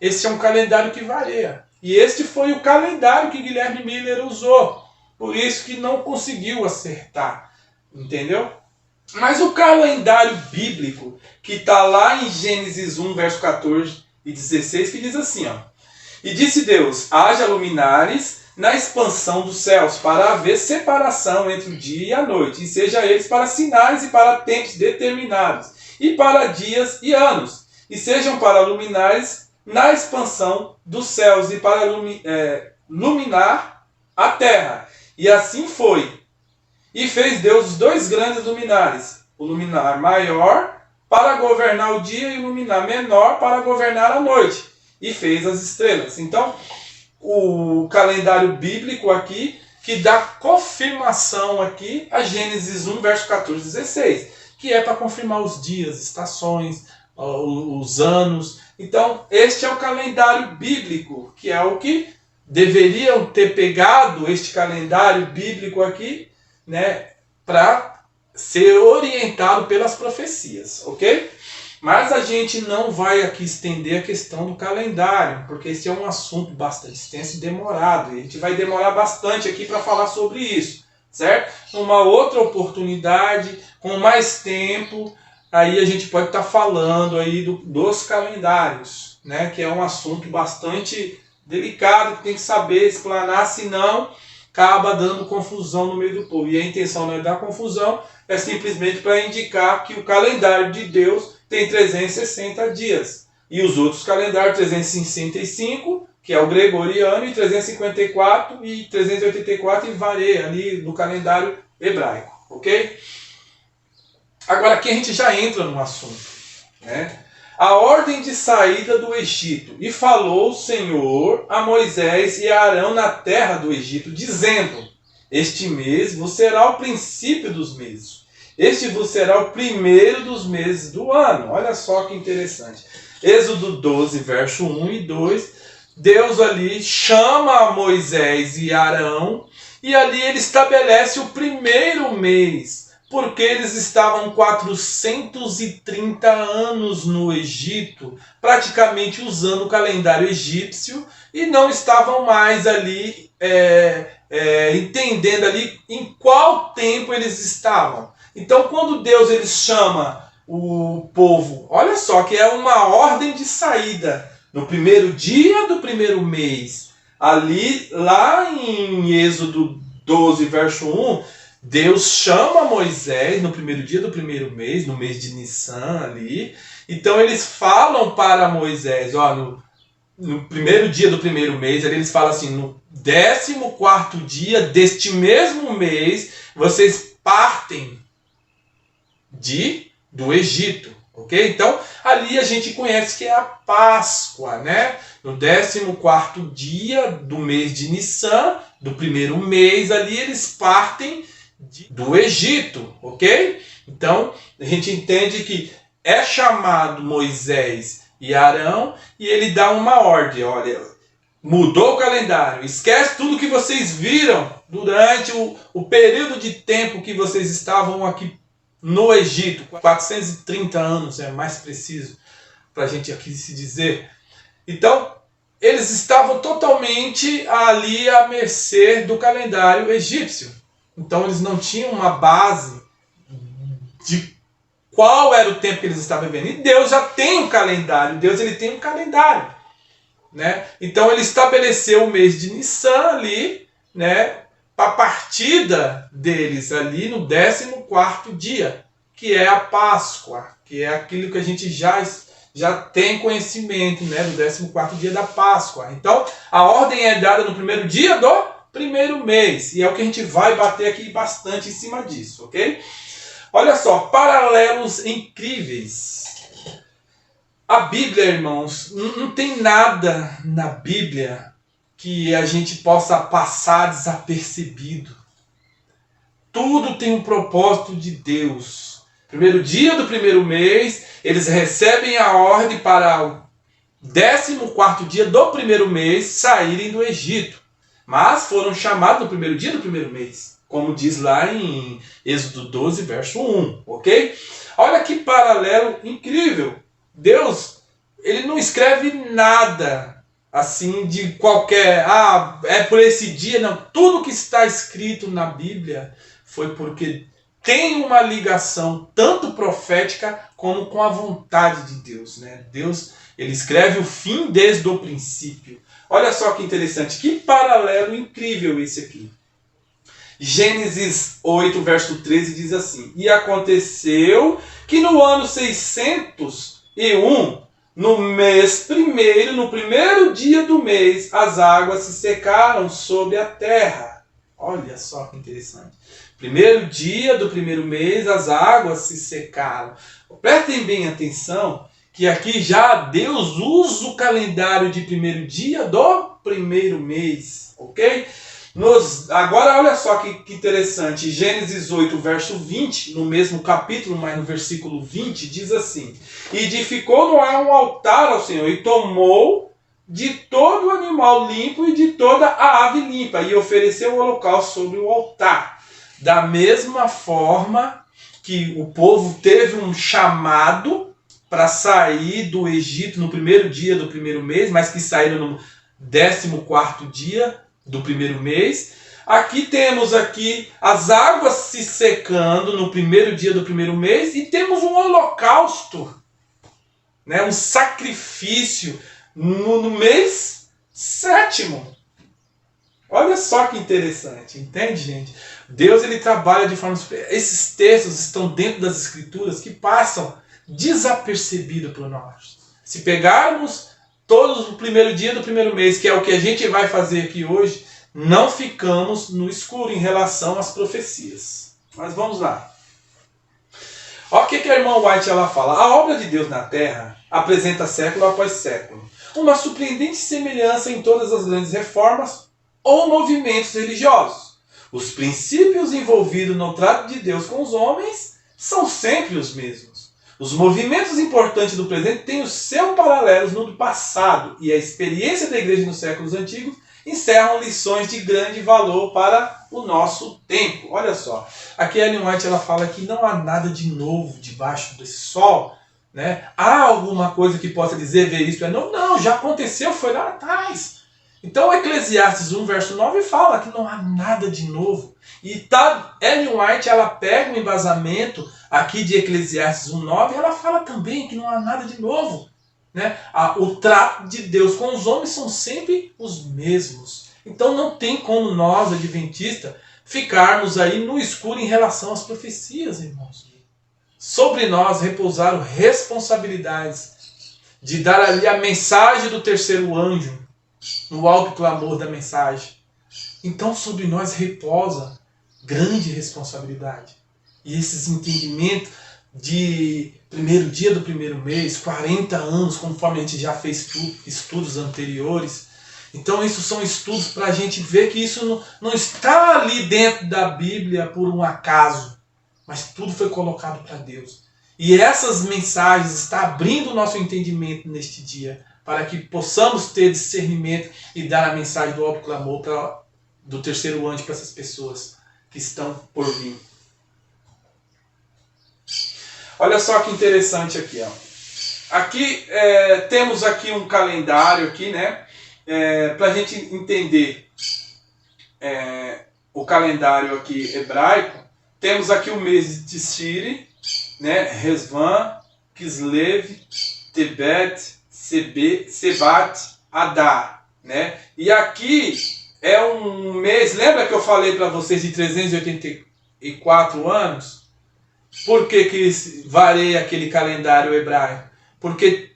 esse é um calendário que varia. E este foi o calendário que Guilherme Miller usou. Por isso que não conseguiu acertar. Entendeu? Mas o calendário bíblico, que está lá em Gênesis 1, verso 14 e 16, que diz assim, ó: E disse Deus, haja luminares na expansão dos céus, para haver separação entre o dia e a noite, e seja eles para sinais e para tempos determinados, e para dias e anos, e sejam para luminares na expansão dos céus, e para luminar a terra. E assim foi. E fez Deus os 2 grandes luminares, o luminar maior para governar o dia e o luminar menor para governar a noite. E fez as estrelas. Então, o calendário bíblico aqui, que dá confirmação aqui a Gênesis 1, verso 14 e 16, que é para confirmar os dias, estações, os anos. Então, este é o calendário bíblico, que é o que deveriam ter pegado este calendário bíblico aqui, né, para ser orientado pelas profecias, ok? Mas a gente não vai aqui estender a questão do calendário, porque esse é um assunto bastante extenso e demorado. E a gente vai demorar bastante aqui para falar sobre isso, certo? Numa outra oportunidade, com mais tempo, aí a gente pode estar falando aí dos calendários, né? Que é um assunto bastante delicado, que tem que saber explanar, senão acaba dando confusão no meio do povo. E a intenção não é dar confusão, é simplesmente para indicar que o calendário de Deus tem 360 dias. E os outros calendários, 365, que é o gregoriano, e 354 e 384 e varia ali no calendário hebraico, ok? Agora aqui a gente já entra no assunto, né? A ordem de saída do Egito. E falou o Senhor a Moisés e a Arão na terra do Egito, dizendo: Este mês vos será o princípio dos meses. Este vos será o primeiro dos meses do ano. Olha só que interessante. Êxodo 12, verso 1 e 2. Deus ali chama Moisés e Arão e ali ele estabelece o primeiro mês, porque eles estavam 430 anos no Egito, praticamente usando o calendário egípcio, e não estavam mais ali entendendo ali em qual tempo eles estavam. Então, quando Deus ele chama o povo, olha só que é uma ordem de saída, no primeiro dia do primeiro mês, ali lá em Êxodo 12, verso 1, Deus chama Moisés no primeiro dia do primeiro mês, no mês de Nissan ali. Então eles falam para Moisés, ó, no primeiro dia do primeiro mês, ali eles falam assim, no 14º dia deste mesmo mês, vocês partem do Egito, ok? Então ali a gente conhece que é a Páscoa, né? No 14º dia do mês de Nissan, do primeiro mês ali, eles partem do Egito, ok? Então, a gente entende que é chamado Moisés e Arão e ele dá uma ordem, olha, mudou o calendário, esquece tudo que vocês viram durante o período de tempo que vocês estavam aqui no Egito, 430 anos, é mais preciso para a gente aqui se dizer. Então, eles estavam totalmente ali à mercê do calendário egípcio. Então eles não tinham uma base de qual era o tempo que eles estavam vivendo. E Deus já tem um calendário. Deus ele tem um calendário, né? Então ele estabeleceu o mês de Nissan ali, né? a partida deles ali no 14º dia, que é a Páscoa, que é aquilo que a gente já tem conhecimento, né, do 14º dia da Páscoa. Então, a ordem é dada no primeiro dia do primeiro mês, e é o que a gente vai bater aqui bastante em cima disso, ok? Olha só, paralelos incríveis. A Bíblia, irmãos, não tem nada na Bíblia que a gente possa passar desapercebido. Tudo tem um propósito de Deus. Primeiro dia do primeiro mês, eles recebem a ordem para o 14º dia do primeiro mês saírem do Egito. Mas foram chamados no primeiro dia do primeiro mês, como diz lá em Êxodo 12, verso 1, ok? Olha que paralelo incrível. Deus, ele não escreve nada assim de qualquer, é por esse dia, não. Tudo que está escrito na Bíblia foi porque tem uma ligação tanto profética como com a vontade de Deus, né? Deus, ele escreve o fim desde o princípio. Olha só que interessante, que paralelo incrível esse aqui. Gênesis 8, verso 13 diz assim: E aconteceu que no ano 601, no mês primeiro, no primeiro dia do mês, as águas se secaram sobre a terra. Olha só que interessante. Primeiro dia do primeiro mês, as águas se secaram. Prestem bem atenção que aqui já Deus usa o calendário de primeiro dia do primeiro mês, ok? Agora olha só que interessante, Gênesis 8, verso 20, no mesmo capítulo, mas no versículo 20, diz assim: E edificou Noé um altar ao Senhor, e tomou de todo o animal limpo e de toda a ave limpa, e ofereceu o holocausto sobre o altar. Da mesma forma que o povo teve um chamado para sair do Egito no primeiro dia do primeiro mês, mas que saíram no 14º dia do primeiro mês. Aqui temos as águas se secando no primeiro dia do primeiro mês e temos um holocausto, né, um sacrifício no mês 7º. Olha só que interessante, entende, gente? Deus, ele trabalha de forma... Esses textos estão dentro das Escrituras que passam desapercebido por nós. Se pegarmos todos o primeiro dia do primeiro mês, que é o que a gente vai fazer aqui hoje, não ficamos no escuro em relação às profecias. Mas vamos lá. Olha o que a irmã White ela fala. A obra de Deus na Terra apresenta século após século uma surpreendente semelhança em todas as grandes reformas ou movimentos religiosos. Os princípios envolvidos no trato de Deus com os homens são sempre os mesmos. Os movimentos importantes do presente têm os seus paralelos no do passado, e a experiência da igreja nos séculos antigos encerram lições de grande valor para o nosso tempo. Olha só, aqui a Ellen White ela fala que não há nada de novo debaixo desse sol, né? Há alguma coisa que possa dizer, ver isso é novo? Não, já aconteceu, foi lá atrás. Então Eclesiastes 1, verso 9 fala que não há nada de novo. E Ellen White ela pega um embasamento aqui de Eclesiastes 1:9 e ela fala também que não há nada de novo, né? O trato de Deus com os homens são sempre os mesmos. Então não tem como nós, adventistas, ficarmos aí no escuro em relação às profecias, irmãos. Sobre nós repousaram responsabilidades de dar ali a mensagem do terceiro anjo, no alto clamor da mensagem. Então sobre nós repousa grande responsabilidade. E esses entendimentos de primeiro dia do primeiro mês, 40 anos, conforme a gente já fez estudos anteriores. Então isso são estudos para a gente ver que isso não está ali dentro da Bíblia por um acaso, mas tudo foi colocado para Deus. E essas mensagens estão abrindo o nosso entendimento neste dia, para que possamos ter discernimento e dar a mensagem do alto clamor do terceiro anjo para essas pessoas que estão por vir. Olha só que interessante aqui, ó. Aqui temos aqui um calendário aqui, né? Para a gente entender o calendário aqui hebraico. Temos aqui o mês de Tishri, né? Resvan, Kislev, Tebet, Sebat, Adar, né? E aqui é um mês, lembra que eu falei para vocês de 384 anos? Por que varia aquele calendário hebraico? Porque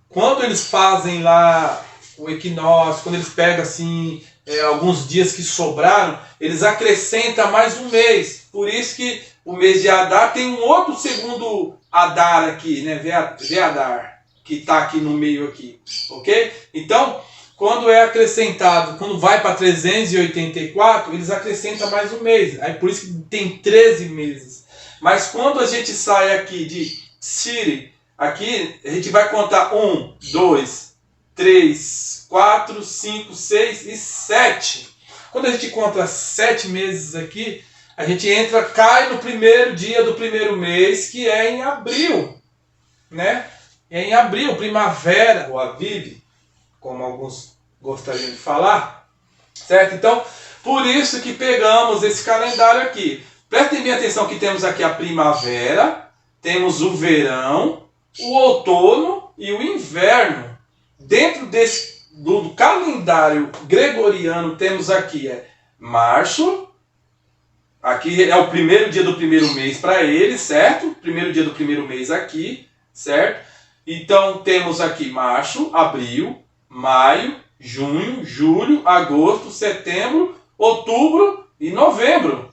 quando eles fazem lá o equinócio, quando eles pegam assim alguns dias que sobraram, eles acrescentam mais um mês. Por isso que o mês de Adar tem um outro segundo Adar aqui, né? Veadar, que está aqui no meio aqui, ok? Então, quando é acrescentado, quando vai para 384, eles acrescentam mais um mês. Aí por isso que tem 13 meses. Mas quando a gente sai aqui de Siri, aqui a gente vai contar 1, 2, 3, 4, 5, 6 e 7. Quando a gente conta 7 meses aqui, a gente cai no primeiro dia do primeiro mês, que é em abril, né? É em abril, primavera, ou Aviv, como alguns gostariam de falar, certo? Então, por isso que pegamos esse calendário aqui. Prestem bem atenção que temos aqui a primavera, temos o verão, o outono e o inverno. Dentro do calendário gregoriano temos aqui março, aqui é o primeiro dia do primeiro mês para ele, certo? Primeiro dia do primeiro mês aqui, certo? Então temos aqui março, abril, maio, junho, julho, agosto, setembro, outubro e novembro.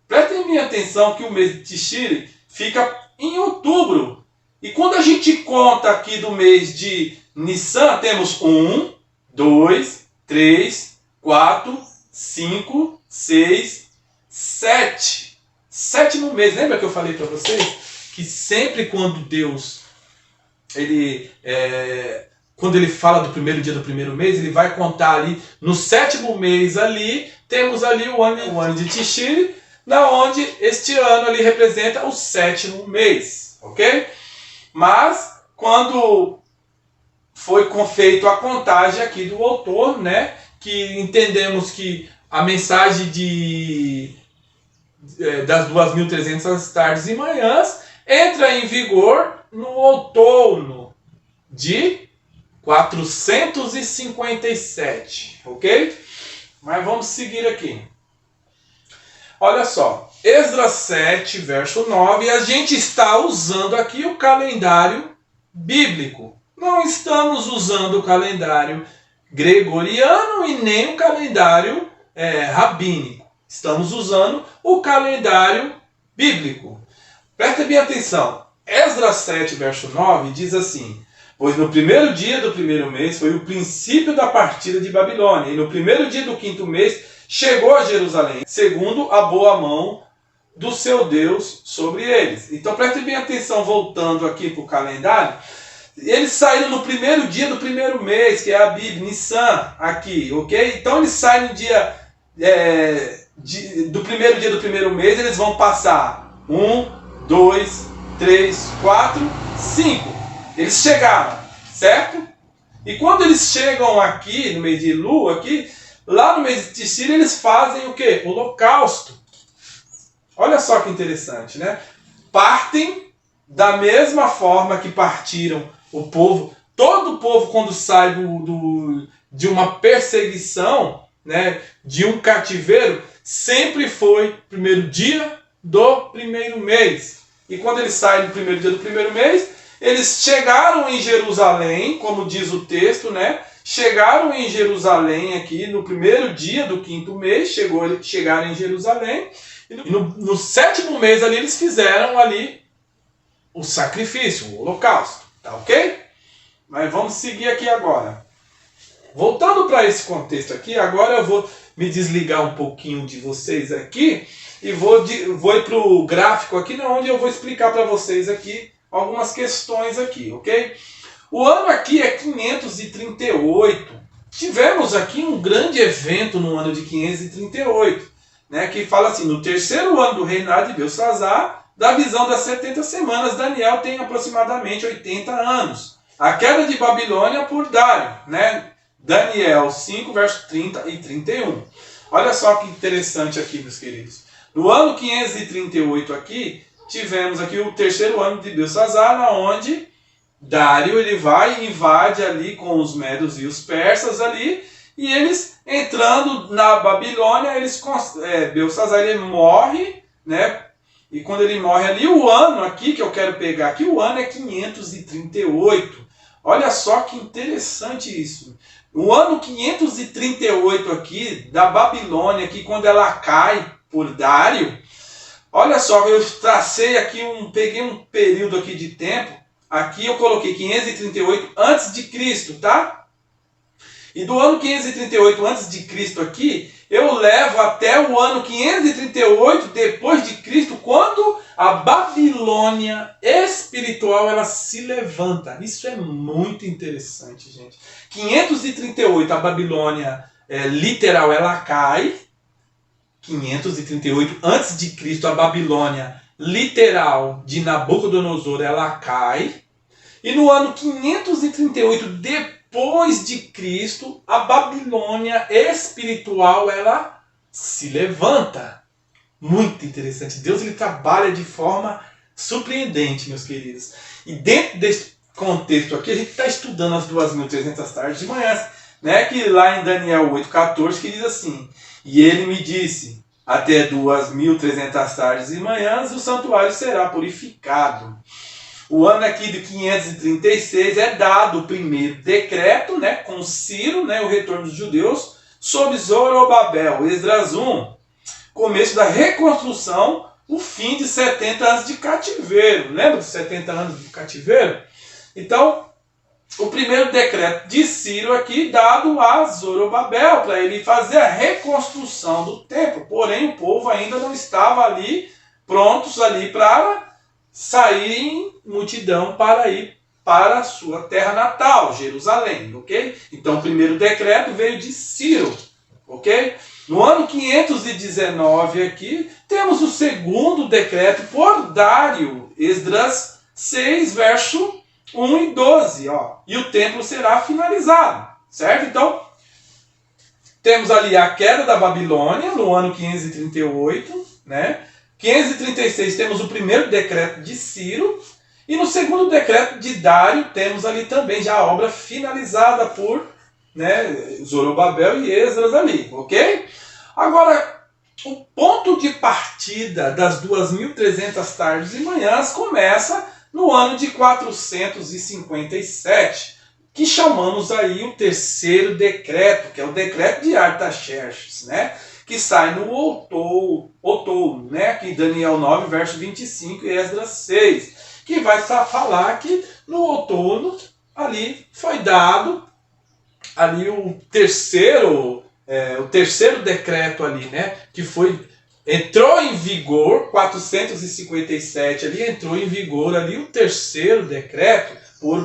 Prestem bem atenção que o mês de Tishri fica em outubro. E quando a gente conta aqui do mês de Nissan, temos 1, 2, 3, 4, 5, 6, 7. Sétimo mês. Lembra que eu falei para vocês que sempre quando Deus quando ele fala do primeiro dia do primeiro mês, ele vai contar ali no sétimo mês ali, temos ali o ano de Tishri, na onde este ano ali representa o sétimo mês, ok? Mas quando foi feita a contagem aqui do outono, né, que entendemos que a mensagem das 2.300 tardes e manhãs entra em vigor no outono de 457, ok? Mas vamos seguir aqui. Olha só, Esdras 7, verso 9, a gente está usando aqui o calendário bíblico. Não estamos usando o calendário gregoriano e nem o calendário rabínico. Estamos usando o calendário bíblico. Presta bem atenção. Esdras 7, verso 9 diz assim: pois no primeiro dia do primeiro mês foi o princípio da partida de Babilônia, e no primeiro dia do quinto mês chegou a Jerusalém, segundo a boa mão do seu Deus sobre eles. Então preste bem atenção, voltando aqui para o calendário. Eles saíram no primeiro dia do primeiro mês, que é a Bíblia, Nissan, aqui, ok? Então eles saem no dia do primeiro dia do primeiro mês, eles vão passar 1, 2, 3, 4, 5. Eles chegaram, certo? E quando eles chegam aqui, no mês de Lu, aqui, lá no mês de Tishri, eles fazem o quê? Holocausto. Olha só que interessante, né? Partem da mesma forma que partiram o povo. Todo o povo, quando sai de uma perseguição, né, de um cativeiro, sempre foi primeiro dia do primeiro mês. E quando eles saem do primeiro dia do primeiro mês, eles chegaram em Jerusalém, como diz o texto, né? Chegaram em Jerusalém aqui no primeiro dia do quinto mês, chegaram em Jerusalém, e no sétimo mês ali eles fizeram ali o sacrifício, o holocausto, tá ok? Mas vamos seguir aqui agora. Voltando para esse contexto aqui, agora eu vou me desligar um pouquinho de vocês aqui e vou ir para o gráfico aqui, onde eu vou explicar para vocês aqui algumas questões aqui, ok? O ano aqui é 538. Tivemos aqui um grande evento no ano de 538, né, que fala assim: no terceiro ano do reinado de Belsazar, da visão das 70 semanas, Daniel tem aproximadamente 80 anos. A queda de Babilônia por Dário, né? Daniel 5, verso 30 e 31. Olha só que interessante aqui, meus queridos. No ano 538 aqui, tivemos aqui o terceiro ano de Belsazar, onde Dário ele vai e invade ali com os medos e os persas ali, E eles entrando na Babilônia, Belsassar ele morre, né? E quando ele morre ali, o ano aqui que eu quero pegar aqui, o ano é 538. Olha só que interessante isso. O ano 538 aqui, da Babilônia, aqui, quando ela cai por Dário, olha só, eu tracei aqui, peguei um período aqui de tempo, aqui eu coloquei 538 antes de Cristo, tá? E do ano 538 antes de Cristo aqui, eu levo até o ano 538 depois de Cristo, quando a Babilônia espiritual ela se levanta. Isso é muito interessante, gente. 538 a Babilônia literal ela cai. 538 antes de Cristo a Babilônia literal de Nabucodonosor ela cai. E no ano 538 depois de Cristo, a Babilônia espiritual ela se levanta. Muito interessante. Deus ele trabalha de forma surpreendente, meus queridos. E dentro desse contexto aqui, a gente está estudando as 2.300 tardes de manhã, né? Que lá em Daniel 8,14 que diz assim: e ele me disse, até 2.300 tardes e manhãs o santuário será purificado. O ano aqui de 536 é dado o primeiro decreto, né, com Ciro, né, o retorno dos judeus, sob Zorobabel, Esdras 1, começo da reconstrução, o fim de 70 anos de cativeiro. Lembra dos 70 anos de cativeiro? Então, o primeiro decreto de Ciro aqui dado a Zorobabel, para ele fazer a reconstrução do templo. Porém, o povo ainda não estava ali, prontos ali para sair em multidão para ir para a sua terra natal, Jerusalém, ok? Então o primeiro decreto veio de Ciro, ok? No ano 519 aqui, temos o segundo decreto por Dário, Esdras 6, verso 1 e 12, ó. E o templo será finalizado, certo? Então, temos ali a queda da Babilônia no ano 538, né? 536 temos o primeiro decreto de Ciro, e no segundo decreto de Dário temos ali também já a obra finalizada por, né, Zorobabel e Esdras ali, ok? Agora, o ponto de partida das 2.300 tardes e manhãs começa no ano de 457, que chamamos aí o terceiro decreto, que é o decreto de Artaxerxes, né? Que sai no outono, né? Aqui Daniel 9, verso 25 e Esdras 6, que vai falar que no outono ali foi dado ali o terceiro decreto ali, né? Que entrou em vigor 457 ali, entrou em vigor ali o terceiro decreto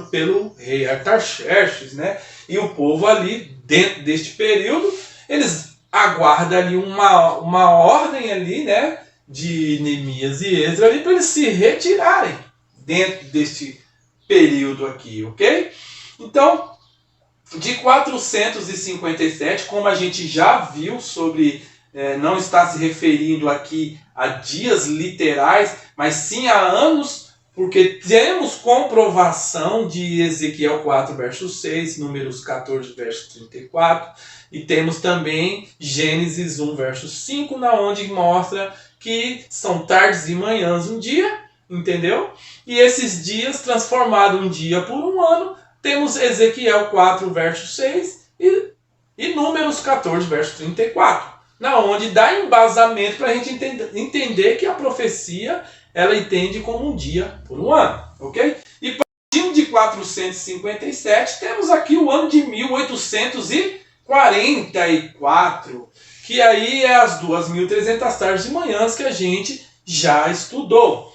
pelo rei Artaxerxes, né? E o povo ali dentro deste período eles aguarda ali uma ordem ali, né, de Neemias e Esdras ali para eles se retirarem dentro deste período aqui, ok? Então, de 457, como a gente já viu sobre, não está se referindo aqui a dias literais, mas sim a anos, porque temos comprovação de Ezequiel 4, verso 6, Números 14, verso 34, e temos também Gênesis 1, verso 5, na onde mostra que são tardes e manhãs um dia, entendeu? E esses dias transformados um dia por um ano, temos Ezequiel 4, verso 6 e Números 14, verso 34, na onde dá embasamento para a gente entender que a profecia ela entende como um dia por um ano, ok? E partindo de 457, temos aqui o ano de 1844, que aí é as 2.300 tardes e manhãs que a gente já estudou.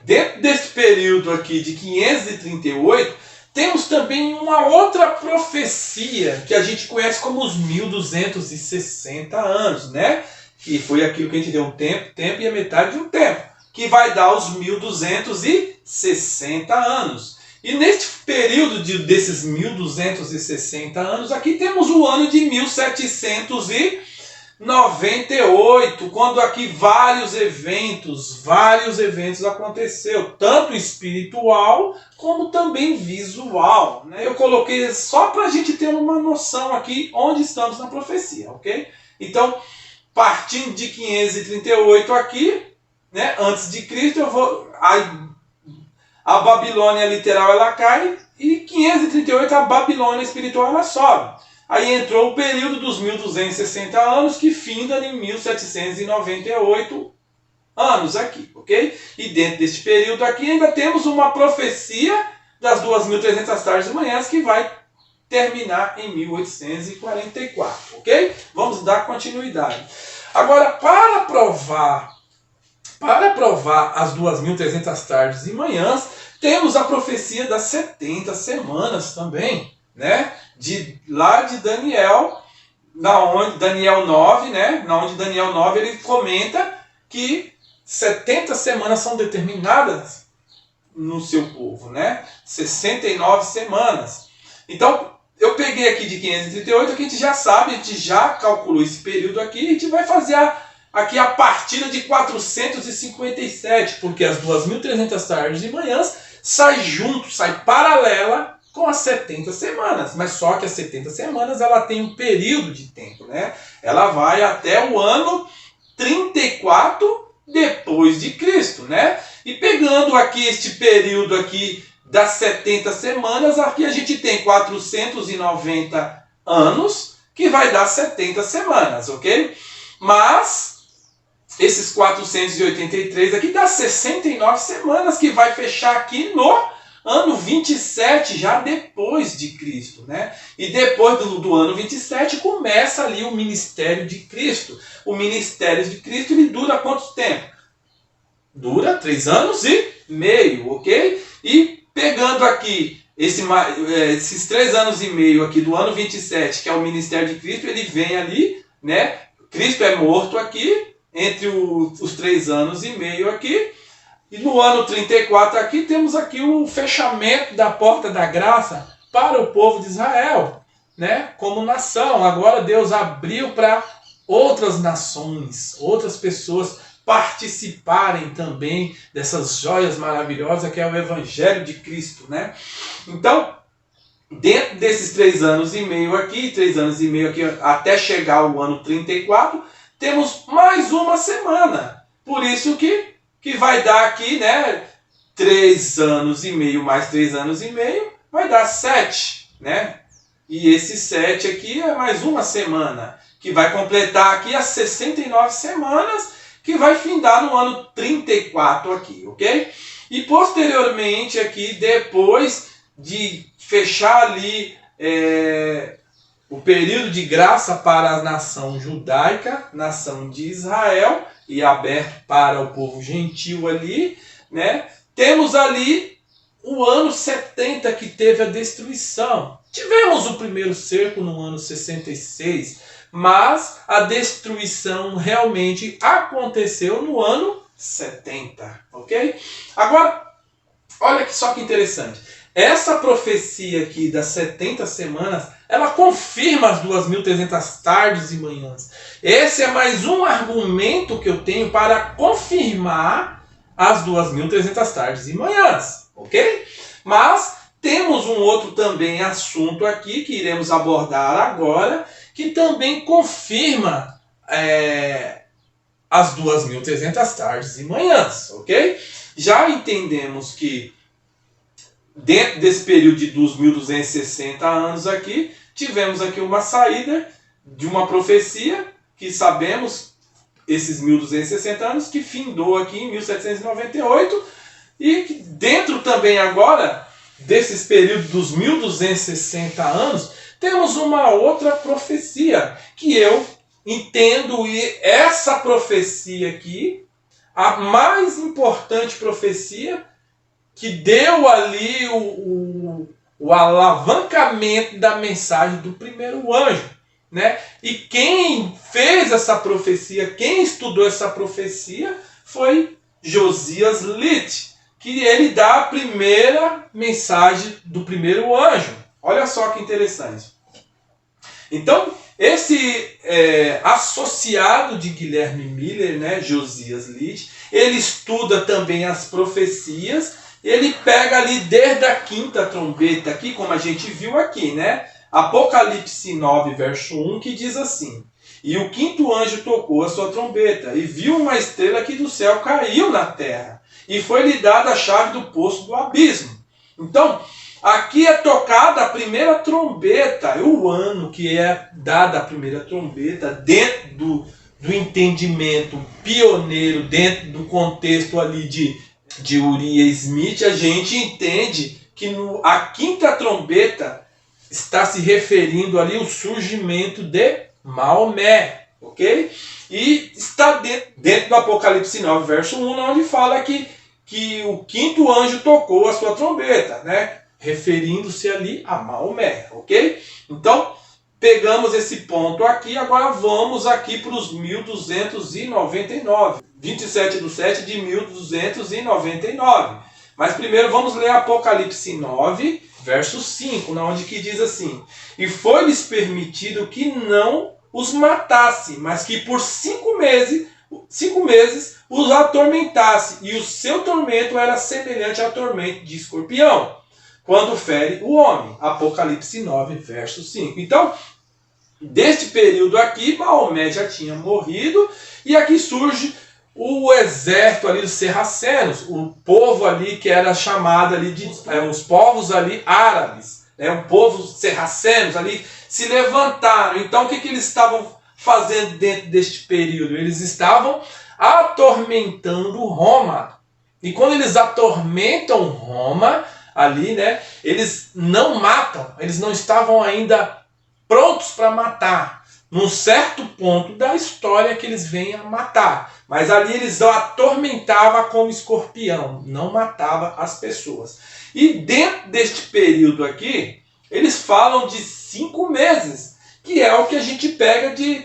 Dentro desse período aqui de 538, temos também uma outra profecia que a gente conhece como os 1260 anos, né? Que foi aquilo que a gente deu um tempo e a metade de um tempo, que vai dar os 1260 anos. E neste período desses 1260 anos, aqui temos o ano de 1700 e 98, quando aqui vários eventos aconteceu, tanto espiritual como também visual, né? Eu coloquei só para a gente ter uma noção aqui onde estamos na profecia, ok? Então, partindo de 538 aqui, né, antes de Cristo, a Babilônia literal ela cai e 538 a Babilônia espiritual ela sobe. Aí entrou o período dos 1260 anos, que finda em 1798 anos aqui, ok? E dentro deste período aqui ainda temos uma profecia das 2300 tardes e manhãs que vai terminar em 1844, ok? Vamos dar continuidade. Agora, para provar as 2300 tardes e manhãs, temos a profecia das 70 semanas também, né? Lá de Daniel, Daniel 9, né? Na onde Daniel 9 ele comenta que 70 semanas são determinadas no seu povo, né? 69 semanas. Então, eu peguei aqui de 538, que a gente já sabe, a gente já calculou esse período aqui, a gente vai fazer aqui a partida de 457, porque as 2300 tardes e manhãs sai paralela com as 70 semanas, mas só que as 70 semanas ela tem um período de tempo, né? Ela vai até o ano 34 depois de Cristo, né? E pegando aqui este período aqui das 70 semanas, aqui a gente tem 490 anos, que vai dar 70 semanas, ok? Mas esses 483 aqui dá 69 semanas, que vai fechar aqui no ano 27, já depois de Cristo, né? E depois do ano 27 começa ali o ministério de Cristo. O ministério de Cristo ele dura quanto tempo? Dura 3 anos e meio, ok? E pegando aqui esses 3 anos e meio aqui do ano 27, que é o ministério de Cristo, ele vem ali, né? Cristo é morto aqui, entre os 3 anos e meio aqui. E no ano 34 aqui temos aqui o fechamento da porta da graça para o povo de Israel, né? Como nação. Agora Deus abriu para outras nações, outras pessoas participarem também dessas joias maravilhosas que é o Evangelho de Cristo, né? Então, dentro desses 3 anos e meio aqui, 3 anos e meio aqui até chegar ao ano 34, temos mais uma semana. Por isso que vai dar aqui, né, 3 anos e meio mais 3 anos e meio, vai dar 7, né? E esse 7 aqui é mais uma semana, que vai completar aqui as 69 semanas, que vai findar no ano 34 aqui, ok? E posteriormente aqui, depois de fechar ali o período de graça para a nação judaica, nação de Israel, e aberto para o povo gentil ali, né? Temos ali o ano 70 que teve a destruição. Tivemos o primeiro cerco no ano 66, mas a destruição realmente aconteceu no ano 70, ok? Agora, olha só que interessante. Essa profecia aqui das 70 semanas, ela confirma as 2300 tardes e manhãs. Esse é mais um argumento que eu tenho para confirmar as 2300 tardes e manhãs, ok? Mas temos um outro também assunto aqui que iremos abordar agora, que também confirma as 2300 tardes e manhãs, ok? Já entendemos que dentro desse período de 1260 anos aqui, tivemos aqui uma saída de uma profecia que sabemos, esses 1260 anos, que findou aqui em 1798, e que dentro também agora desses períodos dos 1260 anos, temos uma outra profecia que eu entendo, e essa profecia aqui, a mais importante profecia, que deu ali o alavancamento da mensagem do primeiro anjo, né? E quem fez essa profecia, quem estudou essa profecia, foi Josias Litt, que ele dá a primeira mensagem do primeiro anjo. Olha só que interessante. Então, esse associado de Guilherme Miller, né, Josias Litt, ele estuda também as profecias. Ele pega ali desde a quinta trombeta aqui, como a gente viu aqui, né? Apocalipse 9, verso 1, que diz assim: e o quinto anjo tocou a sua trombeta, e viu uma estrela que do céu caiu na terra, e foi-lhe dada a chave do poço do abismo. Então, aqui é tocada a primeira trombeta, o ano que é dada a primeira trombeta, dentro do entendimento pioneiro, dentro do contexto ali de Uriah Smith, a gente entende que a quinta trombeta está se referindo ali ao surgimento de Maomé, ok? E está dentro do Apocalipse 9, verso 1, onde fala que o quinto anjo tocou a sua trombeta, né? Referindo-se ali a Maomé, ok? Então, pegamos esse ponto aqui, agora vamos aqui para os 1299, 27/7 de 1299. Mas primeiro vamos ler Apocalipse 9, verso 5, onde que diz assim: e foi-lhes permitido que não os matasse, mas que por 5 meses os atormentasse, e o seu tormento era semelhante ao tormento de escorpião, quando fere o homem. Apocalipse 9, verso 5. Então, deste período aqui, Maomé já tinha morrido, e aqui surge o exército ali dos Sarracenos, o povo ali que era chamado ali de os povos ali árabes, né? O povo Sarracenos ali se levantaram. Então o que eles estavam fazendo dentro deste período? Eles estavam atormentando Roma. E quando eles atormentam Roma ali, né, eles não matam, eles não estavam ainda prontos para matar. Num certo ponto da história que eles vêm a matar. Mas ali eles atormentavam como escorpião, não matava as pessoas. E dentro deste período aqui, eles falam de 5 meses, que é o que a gente pega de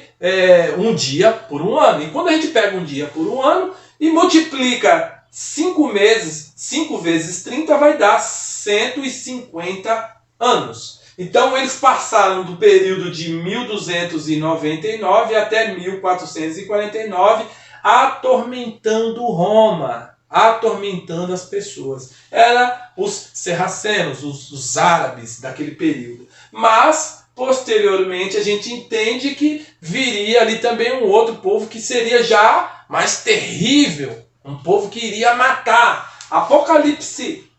um dia por um ano. E quando a gente pega um dia por um ano e multiplica 5 meses, 5 vezes 30 vai dar 150 anos. Então eles passaram do período de 1299 até 1449 atormentando Roma, atormentando as pessoas. Eram os Sarracenos, os árabes daquele período. Mas, posteriormente, a gente entende que viria ali também um outro povo que seria já mais terrível, um povo que iria matar. Apocalipse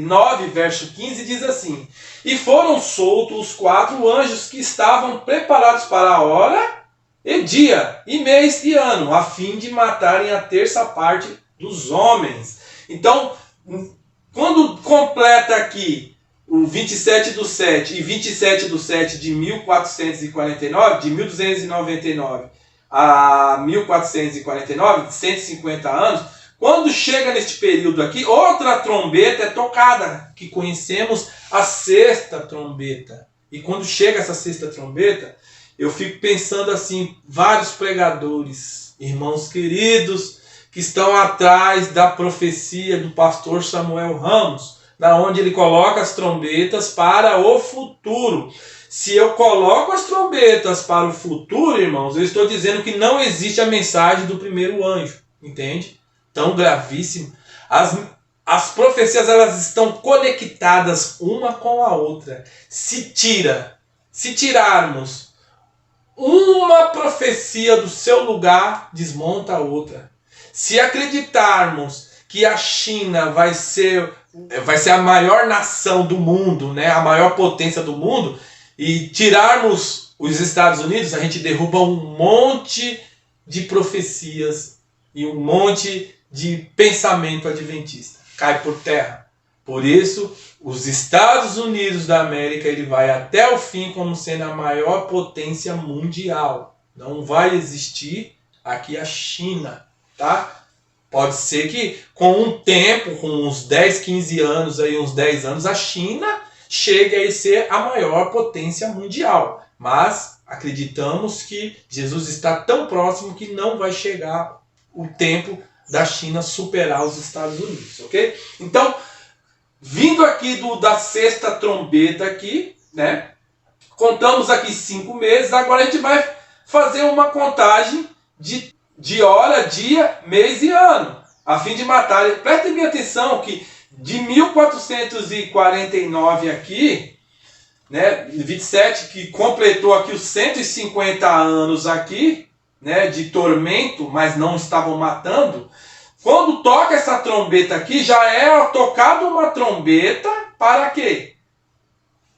9, verso 15 diz assim: e foram soltos os 4 anjos que estavam preparados para a hora e dia, e mês e ano, a fim de matarem a terça parte dos homens. Então, quando completa aqui o 27/7 e 27/7 de 1449, de 1299 a 1449, 150 anos, quando chega neste período aqui, outra trombeta é tocada, que conhecemos a sexta trombeta. E quando chega essa sexta trombeta, eu fico pensando assim, vários pregadores, irmãos queridos, que estão atrás da profecia do pastor Samuel Ramos, da onde ele coloca as trombetas para o futuro. Se eu coloco as trombetas para o futuro, irmãos, eu estou dizendo que não existe a mensagem do primeiro anjo, entende? Tão gravíssimo. As profecias, elas estão conectadas uma com a outra. Se tirarmos uma profecia do seu lugar, desmonta a outra. Se acreditarmos que a China vai ser a maior nação do mundo, né, a maior potência do mundo, e tirarmos os Estados Unidos, a gente derruba um monte de profecias e um monte de pensamento adventista. Cai por terra. Por isso, os Estados Unidos da América, ele vai até o fim como sendo a maior potência mundial. Não vai existir aqui a China, tá? Pode ser que com um tempo, com uns 10, 15 anos, aí, uns 10 anos, a China chegue a ser a maior potência mundial. Mas acreditamos que Jesus está tão próximo que não vai chegar o tempo da China superar os Estados Unidos, ok? Então, vindo aqui da sexta trombeta aqui, né? Contamos aqui 5 meses, agora a gente vai fazer uma contagem de hora, dia, mês e ano, a fim de matar. Prestem bem atenção que de 1449 aqui, né, 27, que completou aqui os 150 anos aqui, né, de tormento, mas não estavam matando. Quando toca essa trombeta aqui, já é tocada uma trombeta para quê?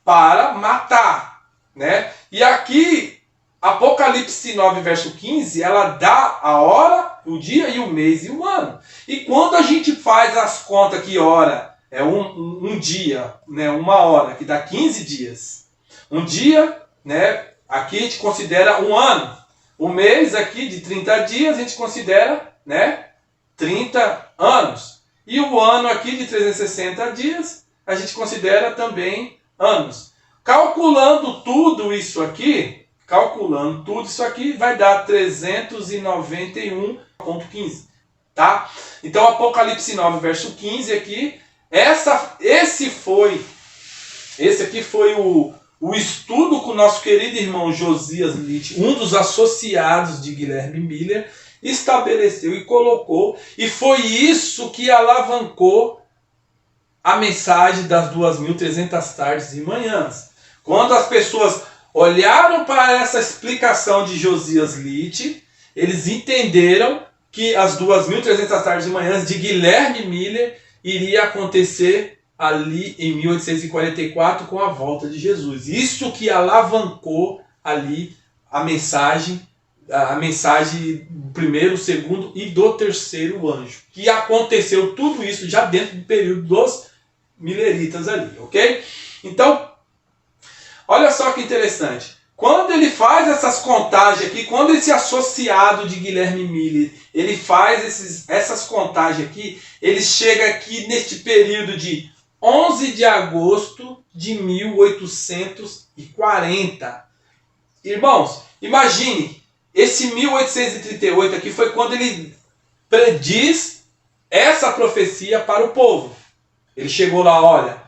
Para matar, né? E aqui, Apocalipse 9, verso 15, ela dá a hora, o dia e o mês e o ano. E quando a gente faz as contas que hora é um dia, né, uma hora, que dá 15 dias. Um dia, né, aqui a gente considera um ano. O mês aqui de 30 dias a gente considera, né, 30 anos. E o ano aqui de 360 dias a gente considera também anos. Calculando tudo isso aqui, vai dar 391,15, tá? Então Apocalipse 9, verso 15 aqui, esse aqui foi o estudo que o nosso querido irmão Josias Litt, um dos associados de Guilherme Miller, estabeleceu e colocou, e foi isso que alavancou a mensagem das 2.300 tardes e manhãs. Quando as pessoas olharam para essa explicação de Josias Litt, eles entenderam que as 2.300 tardes e manhãs de Guilherme Miller iria acontecer ali em 1844 com a volta de Jesus. Isso que alavancou ali a mensagem do primeiro, segundo e do terceiro anjo. Que aconteceu tudo isso já dentro do período dos mileritas ali, ok? Então, olha só que interessante. Quando ele faz essas contagens aqui, quando esse associado de Guilherme Miller, ele faz essas contagens aqui, ele chega aqui neste período de 11 de agosto de 1840. Irmãos, imagine, esse 1838 aqui foi quando ele prediz essa profecia para o povo. Ele chegou lá, olha,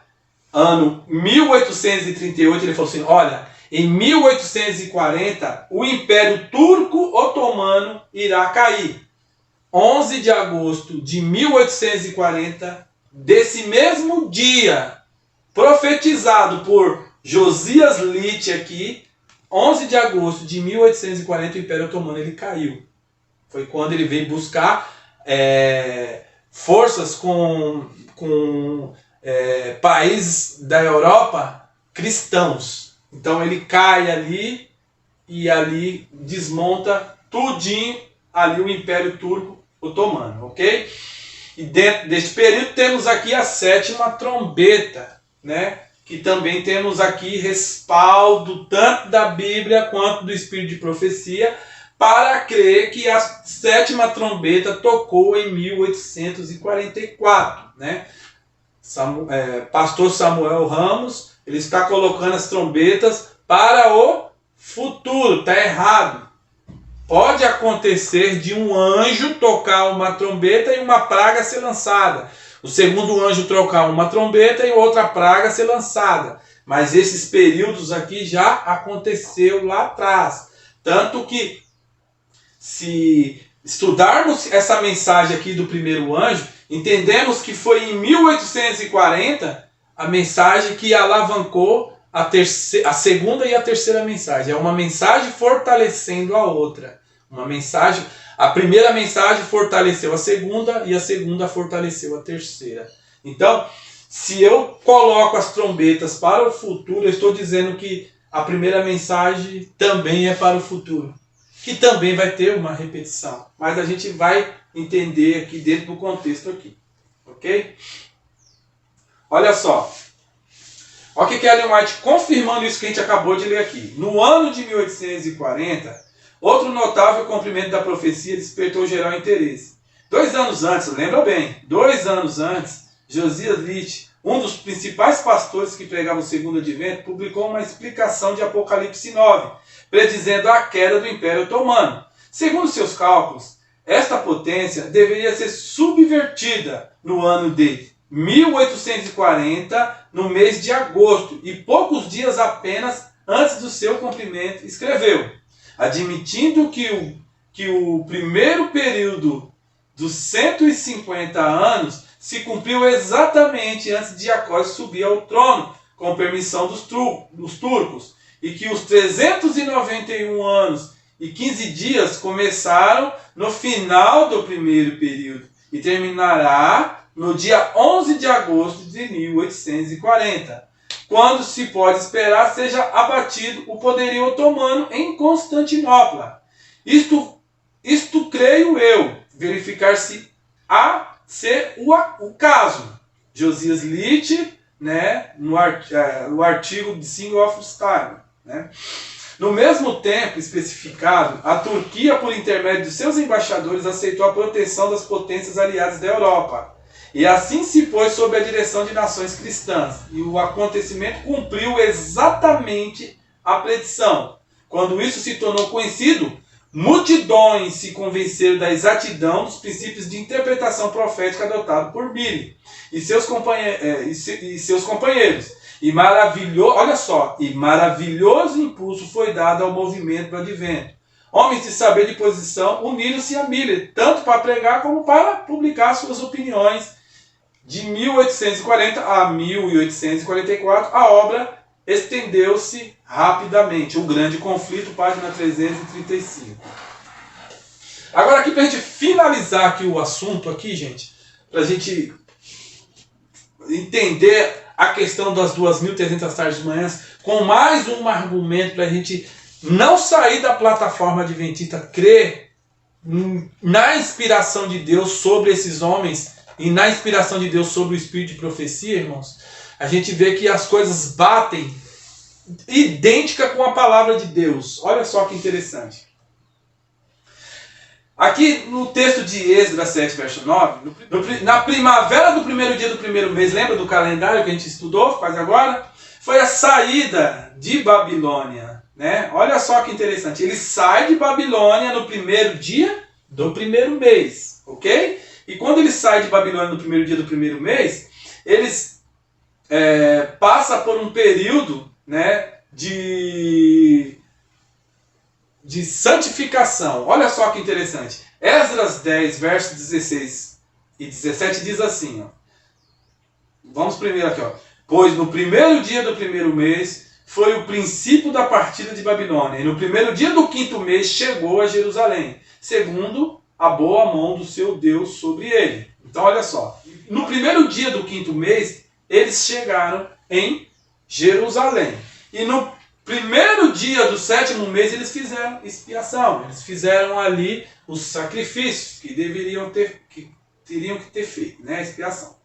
ano 1838, ele falou assim, olha, em 1840 o Império Turco-Otomano irá cair. 11 de agosto de 1840, desse mesmo dia, profetizado por Josias Litt aqui, 11 de agosto de 1840 o Império Otomano ele caiu. Foi quando ele veio buscar forças com países da Europa cristãos. Então ele cai ali e ali desmonta tudinho ali o Império Turco Otomano, ok? E dentro deste período temos aqui a 7ª trombeta, né? Que também temos aqui respaldo tanto da Bíblia quanto do Espírito de Profecia para crer que a 7ª trombeta tocou em 1844, né? Pastor Samuel Ramos, ele está colocando as trombetas para o futuro, está errado. Pode acontecer de um anjo tocar uma trombeta e uma praga ser lançada. O segundo anjo trocar uma trombeta e outra praga ser lançada. Mas esses períodos aqui já aconteceu lá atrás. Tanto que, se estudarmos essa mensagem aqui do primeiro anjo, entendemos que foi em 1840 a mensagem que alavancou a segunda e a terceira mensagem. É uma mensagem fortalecendo a outra. A primeira mensagem fortaleceu a segunda e a segunda fortaleceu a terceira. Então, se eu coloco as trombetas para o futuro, eu estou dizendo que a primeira mensagem também é para o futuro, que também vai ter uma repetição. Mas a gente vai entender aqui dentro do contexto aqui. Ok? Olha só. Olha o que Ellen White confirmando isso que a gente acabou de ler aqui. No ano de 1840, outro notável cumprimento da profecia despertou geral interesse. 2 anos antes, lembra bem, 2 anos antes, Josias Litt, um dos principais pastores que pregava o segundo advento, publicou uma explicação de Apocalipse 9, predizendo a queda do Império Otomano. Segundo seus cálculos, esta potência deveria ser subvertida no ano de 1840, no mês de agosto, e poucos dias apenas antes do seu cumprimento, escreveu, admitindo que o primeiro período dos 150 anos se cumpriu exatamente antes de Jacó subir ao trono, com permissão dos turcos, e que os 391 anos e 15 dias começaram no final do primeiro período e terminará no dia 11 de agosto de 1840, quando se pode esperar seja abatido o poderio otomano em Constantinopla. Isto creio eu, verificar-se-á ser o caso. Josias Litt, né, no artigo de Single of Time. Né? No mesmo tempo especificado, a Turquia, por intermédio de seus embaixadores, aceitou a proteção das potências aliadas da Europa. E assim se pôs sob a direção de nações cristãs. E o acontecimento cumpriu exatamente a predição. Quando isso se tornou conhecido, multidões se convenceram da exatidão dos princípios de interpretação profética adotados por Billy e seus companheiros. E maravilhoso impulso foi dado ao movimento do advento. Homens de saber e de posição uniram-se a Miller, tanto para pregar como para publicar suas opiniões. De 1840 a 1844, a obra estendeu-se rapidamente. O Grande Conflito, página 335. Agora aqui, para a gente finalizar aqui o assunto aqui, gente, para a gente entender a questão das 2.300 tardes de manhã, com mais um argumento para a gente não sair da plataforma adventista, crer na inspiração de Deus sobre esses homens e na inspiração de Deus sobre o espírito de profecia, irmãos. A gente vê que as coisas batem idêntica com a palavra de Deus. Olha só que interessante. Aqui no texto de Esdras 7, verso 9, na primavera do primeiro dia do primeiro mês, lembra do calendário que a gente estudou, quase agora? Foi a saída de Babilônia. Né? Olha só que interessante. Ele sai de Babilônia no primeiro dia do primeiro mês. Ok? E quando ele sai de Babilônia no primeiro dia do primeiro mês, eles passam por um período, né, de santificação. Olha só que interessante. Esdras 10, versos 16 e 17 diz assim. Ó. Vamos primeiro aqui. Ó. Pois no primeiro dia do primeiro mês foi o princípio da partida de Babilônia. E no primeiro dia do quinto mês chegou a Jerusalém, segundo a boa mão do seu Deus sobre ele. Então olha só. No primeiro dia do quinto mês, eles chegaram em Jerusalém. E no primeiro dia do sétimo mês, eles fizeram expiação. Eles fizeram ali os sacrifícios que teriam que ter feito, né? A expiação.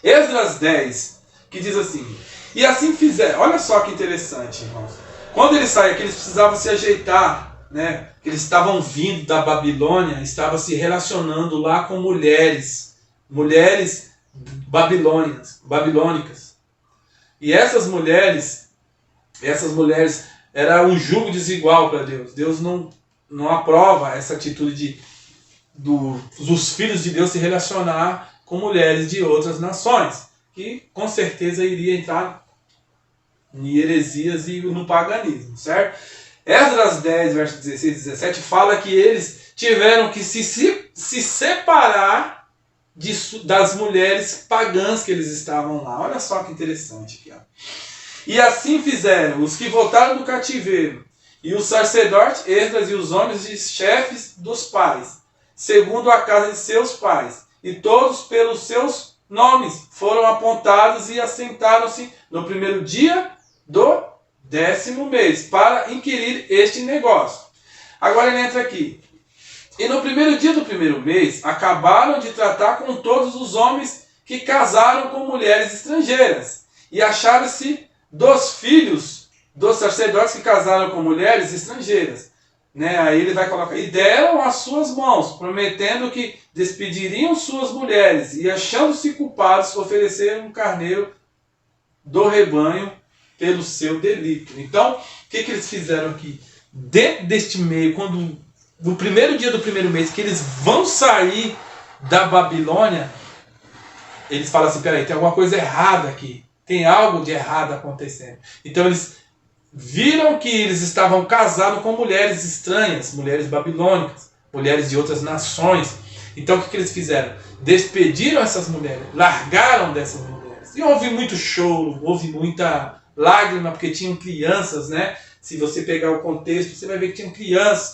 Esdras 10, que diz assim: e assim fizeram. Olha só que interessante, irmãos. Quando eles saíram aqui, eles precisavam se ajeitar, né? Eles estavam vindo da Babilônia, estavam se relacionando lá com mulheres babilônicas. E essas mulheres era um jugo desigual para Deus. Deus não aprova essa atitude dos filhos de Deus se relacionar com mulheres de outras nações, que com certeza iria entrar em heresias e no paganismo, certo? Esdras 10, versos 16 e 17 fala que eles tiveram que se separar das mulheres pagãs que eles estavam lá. Olha só que interessante aqui, ó. E assim fizeram os que voltaram do cativeiro, e os sacerdotes Esdras e os homens e chefes dos pais, segundo a casa de seus pais, e todos pelos seus nomes foram apontados e assentaram-se no primeiro dia do 10º mês, para inquirir este negócio. Agora ele entra aqui. E no primeiro dia do primeiro mês, acabaram de tratar com todos os homens que casaram com mulheres estrangeiras, e acharam-se dos filhos dos sacerdotes que casaram com mulheres estrangeiras. Né? Aí ele vai colocar, e deram as suas mãos, prometendo que despediriam suas mulheres, e achando-se culpados, ofereceram um carneiro do rebanho pelo seu delito. Então, o que eles fizeram aqui? Dentro deste meio, no primeiro dia do primeiro mês, que eles vão sair da Babilônia, eles falam assim, peraí, tem alguma coisa errada aqui. Tem algo de errado acontecendo. Então eles viram que eles estavam casados com mulheres estranhas, mulheres babilônicas, mulheres de outras nações. Então o que eles fizeram? Despediram essas mulheres, largaram dessas mulheres. E houve muito choro, houve muita lágrima, porque tinham crianças, né? Se você pegar o contexto, você vai ver que tinham crianças,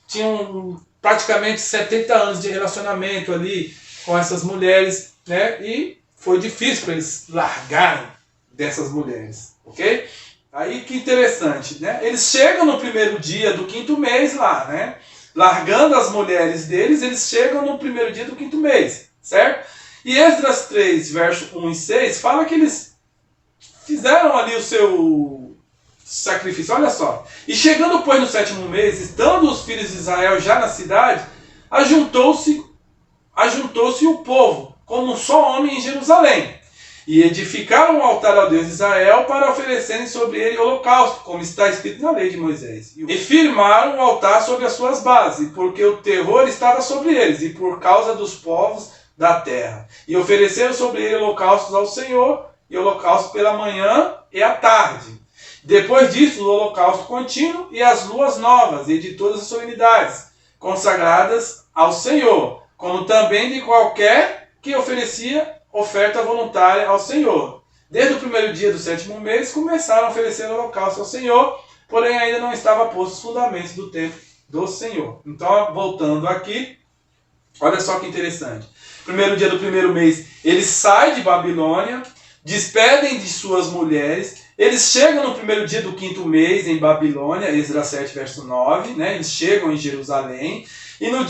tinham praticamente 70 anos de relacionamento ali com essas mulheres, né? E foi difícil para eles largarem dessas mulheres, ok? Aí que interessante, né? Eles chegam no primeiro dia do 5º mês lá, né? Largando as mulheres deles, eles chegam no primeiro dia do 5º mês, certo? E Esdras 3, verso 1 e 6, fala que eles fizeram ali o seu sacrifício, olha só. E chegando, pois, no 7º mês, estando os filhos de Israel já na cidade, ajuntou-se o povo, como um só homem em Jerusalém. E edificaram um altar ao Deus de Israel para oferecerem sobre ele holocausto, como está escrito na lei de Moisés. E firmaram o altar sobre as suas bases, porque o terror estava sobre eles, e por causa dos povos da terra. E ofereceram sobre ele holocaustos ao Senhor, e holocausto pela manhã e à tarde. Depois disso, o holocausto contínuo e as luas novas, e de todas as solenidades, consagradas ao Senhor, como também de qualquer que oferecia oferta voluntária ao Senhor. Desde o primeiro dia do 7º mês, começaram a oferecer holocausto ao Senhor, porém ainda não estava posto os fundamentos do templo do Senhor. Então, voltando aqui, olha só que interessante. Primeiro dia do 1º mês, eles saem de Babilônia, despedem de suas mulheres, eles chegam no primeiro dia do 5º mês em Babilônia, Esdras 7, verso 9, né? Eles chegam em Jerusalém, e no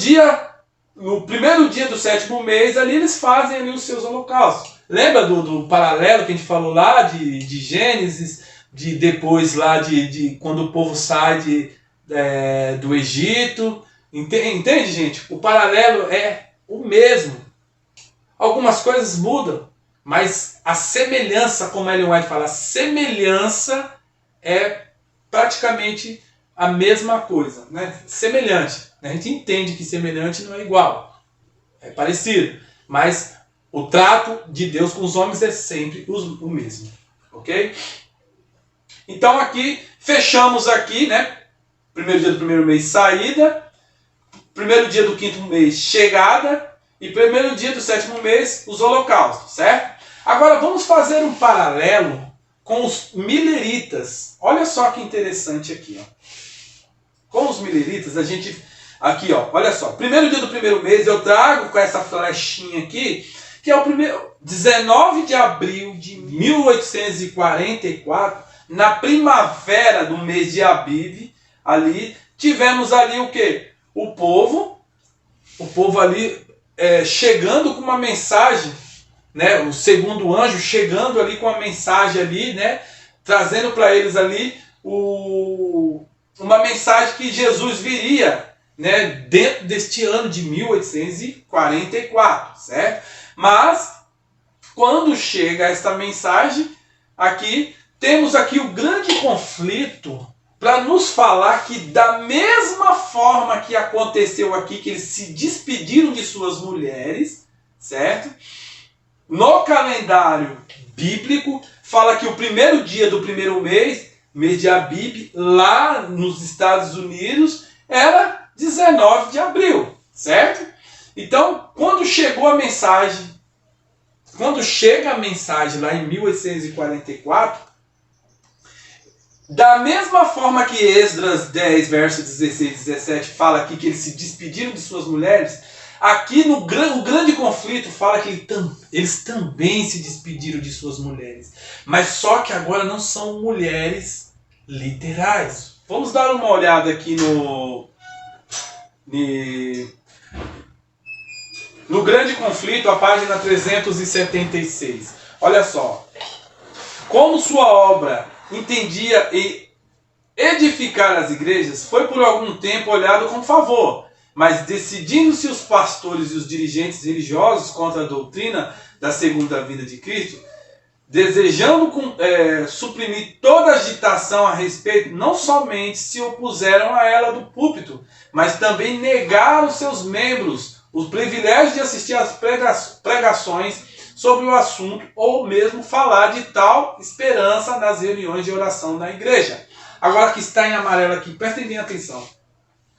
primeiro dia do 7º mês, ali eles fazem ali os seus holocaustos. Lembra do paralelo que a gente falou lá de Gênesis, de depois lá de quando o povo sai do Egito? Entende, gente? O paralelo é o mesmo. Algumas coisas mudam, mas a semelhança, como Ellen White fala, a semelhança é praticamente a mesma coisa, né? Semelhante. A gente entende que semelhante não é igual, é parecido, mas o trato de Deus com os homens é sempre o mesmo, ok? Então aqui, fechamos aqui, né? Primeiro dia do 1º mês, saída, primeiro dia do 5º mês, chegada, e primeiro dia do 7º mês, os holocaustos, certo? Agora vamos fazer um paralelo com os mileritas. Olha só que interessante aqui, ó. Com os mileritas, a gente... Aqui, ó, olha só. Primeiro dia do 1º mês, eu trago com essa flechinha aqui, que é o primeiro... 19 de abril de 1844, na primavera do mês de Abibe, ali, tivemos ali o quê? O povo ali chegando com uma mensagem, né? O segundo anjo chegando ali com a mensagem ali, né? Trazendo para eles ali uma mensagem que Jesus viria, né, dentro deste ano de 1844, certo? Mas, quando chega esta mensagem, aqui, temos aqui o grande conflito para nos falar que da mesma forma que aconteceu aqui, que eles se despediram de suas mulheres, certo? No calendário bíblico, fala que o primeiro dia do 1º mês, mês de Abibe, lá nos Estados Unidos, era 19 de abril, certo? Então, quando chega a mensagem lá em 1844, da mesma forma que Esdras 10, verso 16 e 17 fala aqui que eles se despediram de suas mulheres, aqui o grande conflito fala que eles também se despediram de suas mulheres. Mas só que agora não são mulheres literais. Vamos dar uma olhada aqui no grande conflito, a página 376. Olha só. Como sua obra entendia e edificar as igrejas, foi por algum tempo olhado com favor, mas decidindo-se os pastores e os dirigentes religiosos contra a doutrina da segunda vinda de Cristo, desejando suprimir toda agitação a respeito, não somente se opuseram a ela do púlpito, mas também negaram seus membros o privilégio de assistir às pregações sobre o assunto, ou mesmo falar de tal esperança nas reuniões de oração da igreja. Agora que está em amarelo aqui, prestem bem atenção.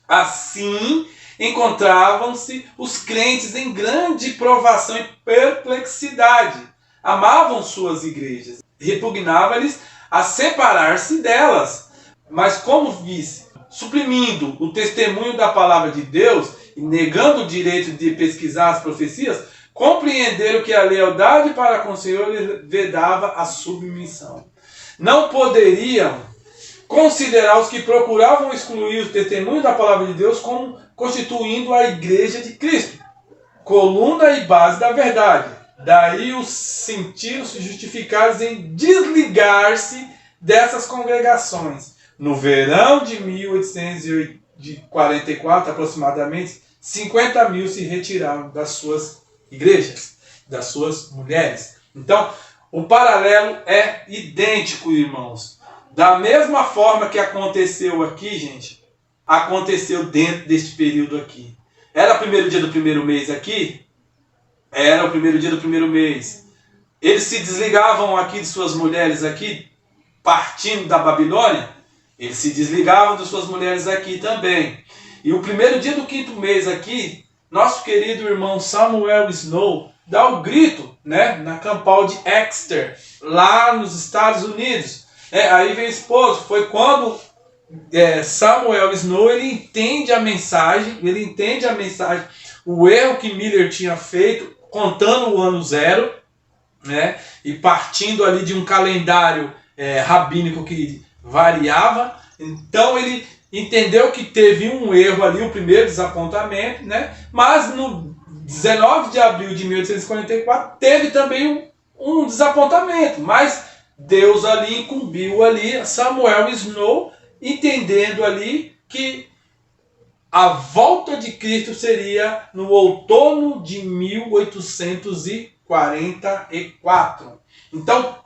Assim encontravam-se os crentes em grande provação e perplexidade. Amavam suas igrejas. Repugnava-lhes a separar-se delas. Mas como visse, suprimindo o testemunho da palavra de Deus e negando o direito de pesquisar as profecias, compreenderam que a lealdade para com o Senhor lhes vedava a submissão. Não poderiam considerar os que procuravam excluir o testemunho da palavra de Deus como constituindo a igreja de Cristo, coluna e base da verdade. Daí os sentiram-se justificados em desligar-se dessas congregações. No verão de 1844, aproximadamente, 50 mil se retiraram das suas igrejas, das suas mulheres. Então, o paralelo é idêntico, irmãos. Da mesma forma que aconteceu aqui, gente, aconteceu dentro deste período aqui. Era o primeiro dia do primeiro mês aqui? Era o primeiro dia do primeiro mês. Eles se desligavam aqui de suas mulheres aqui, partindo da Babilônia? Eles se desligavam de suas mulheres aqui também. E o primeiro dia do quinto mês aqui, nosso querido irmão Samuel Snow dá o grito, né, na campal de Exeter, lá nos Estados Unidos. Aí vem o esposo. Foi quando Samuel Snow ele entende a mensagem, o erro que Miller tinha feito, contando o ano zero, né, e partindo ali de um calendário rabínico que variava. Então ele entendeu que teve um erro ali, o primeiro desapontamento, né? Mas no 19 de abril de 1844 teve também um desapontamento, mas Deus ali incumbiu ali Samuel Snow, entendendo ali que a volta de Cristo seria no outono de 1844. Então,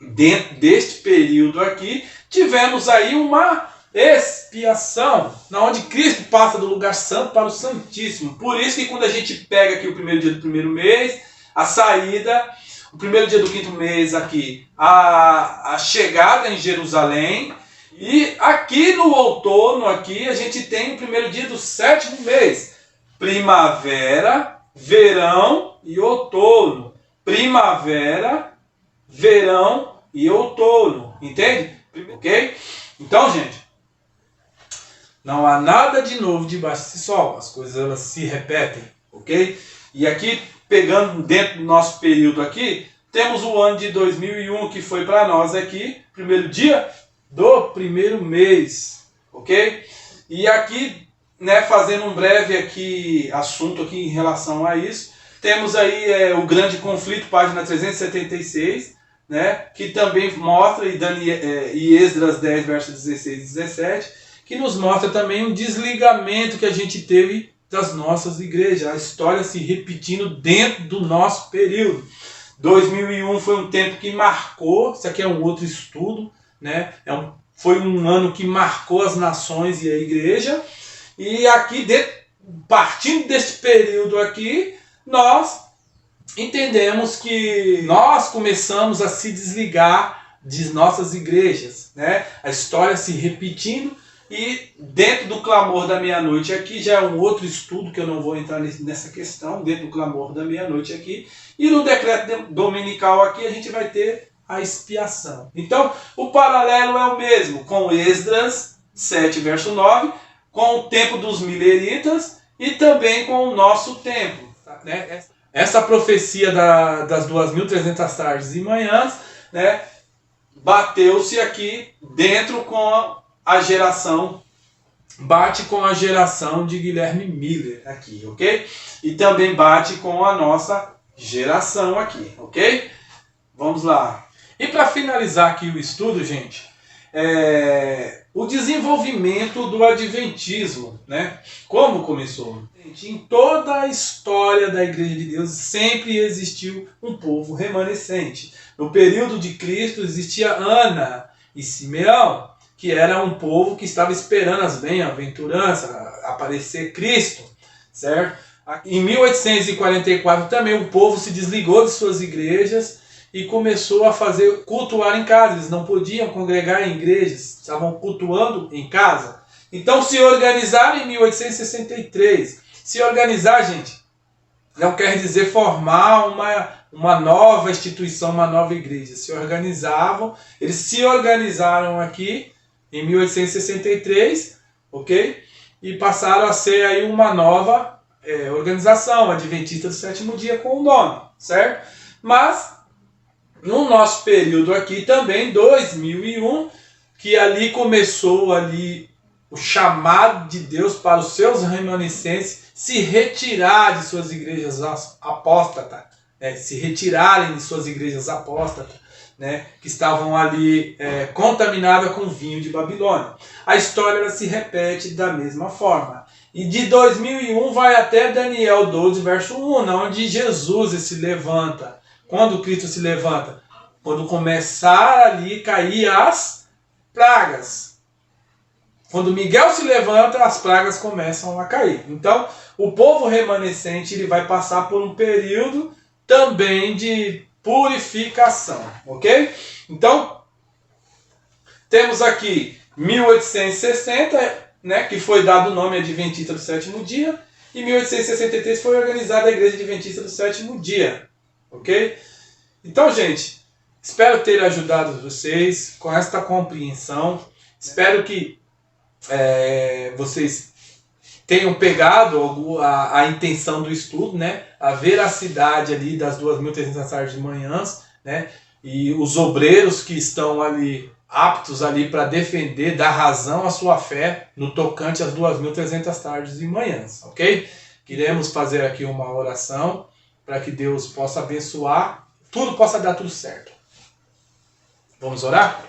dentro deste período aqui, tivemos aí uma expiação, na onde Cristo passa do lugar santo para o santíssimo. Por isso que quando a gente pega aqui o primeiro dia do primeiro mês, a saída, o primeiro dia do quinto mês aqui, a chegada em Jerusalém, e aqui no outono aqui a gente tem o primeiro dia do sétimo mês, primavera, verão e outono. Primavera, verão e outono, entende? Ok? Então, gente, não há nada de novo debaixo desse sol. As coisas elas se repetem, ok? E aqui, pegando dentro do nosso período aqui, temos o ano de 2001, que foi para nós aqui, primeiro dia do primeiro mês, ok? E aqui, né, fazendo um breve aqui, assunto aqui em relação a isso, temos aí o grande conflito, página 376, né, que também mostra, e Esdras 10, versos 16 e 17, que nos mostra também um desligamento que a gente teve das nossas igrejas, a história se repetindo dentro do nosso período. 2001 foi um tempo que marcou, isso aqui é um outro estudo, né, foi um ano que marcou as nações e a igreja, e aqui, partindo desse período aqui, nós entendemos que nós começamos a se desligar de nossas igrejas, né? A história se repetindo, e dentro do clamor da meia-noite aqui, já é um outro estudo que eu não vou entrar nessa questão, dentro do clamor da meia-noite aqui, e no decreto dominical aqui a gente vai ter a expiação. Então, o paralelo é o mesmo, com Esdras 7, verso 9, com o tempo dos mileritas e também com o nosso tempo, né? Essa profecia das 2.300 tardes e manhãs, né, bateu-se aqui dentro com a geração, bate com a geração de Guilherme Miller aqui, ok? E também bate com a nossa geração aqui, ok? Vamos lá. E para finalizar aqui o estudo, gente, o desenvolvimento do adventismo, né? Como começou? Em toda a história da Igreja de Deus sempre existiu um povo remanescente. No período de Cristo existia Ana e Simeão, que era um povo que estava esperando as bem-aventuranças, aparecer Cristo, certo? Em 1844 também o povo se desligou de suas igrejas e começou a fazer cultuar em casa. Eles não podiam congregar em igrejas, estavam cultuando em casa. Então se organizaram em 1863. Se organizar, gente, não quer dizer formar uma nova instituição, uma nova igreja. Se organizavam, eles se organizaram aqui em 1863, ok? E passaram a ser aí uma nova organização, Adventista do Sétimo Dia, com o nome, certo? Mas, no nosso período aqui também, 2001, que ali começou ali o chamado de Deus para os seus remanescentes se retirar de suas igrejas apóstatas, né? Se retirarem de suas igrejas apóstatas, né? Que estavam ali contaminadas com vinho de Babilônia. A história ela se repete da mesma forma. E de 2001 vai até Daniel 12, verso 1, onde Jesus se levanta. Quando Cristo se levanta? Quando começar ali a cair as pragas. Quando Miguel se levanta, as pragas começam a cair. Então, o povo remanescente ele vai passar por um período também de purificação, ok? Então, temos aqui 1860, né, que foi dado o nome Adventista do Sétimo Dia, e 1863 foi organizada a Igreja Adventista do Sétimo Dia, ok? Então, gente, espero ter ajudado vocês com esta compreensão. Espero que vocês tenham pegado a intenção do estudo, né? A veracidade ali das 2.300 tardes de manhãs, né? E os obreiros que estão ali aptos ali para defender, dar razão à sua fé no tocante às 2.300 tardes de manhãs, ok? Queremos fazer aqui uma oração para que Deus possa abençoar, tudo possa dar tudo certo. Vamos orar?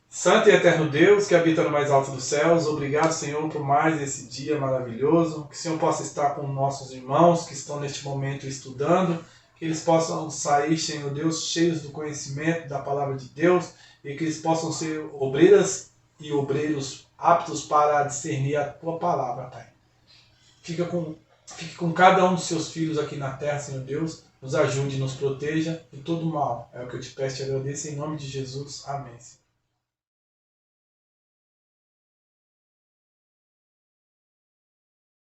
Santo e eterno Deus, que habita no mais alto dos céus, obrigado, Senhor, por mais esse dia maravilhoso. Que o Senhor possa estar com nossos irmãos que estão neste momento estudando, que eles possam sair, Senhor Deus, cheios do conhecimento da palavra de Deus, e que eles possam ser obreiras e obreiros aptos para discernir a Tua palavra, Pai. Fique com cada um dos seus filhos aqui na terra, Senhor Deus. Nos ajude, nos proteja de todo mal. É o que eu te peço e te agradeço em nome de Jesus. Amém.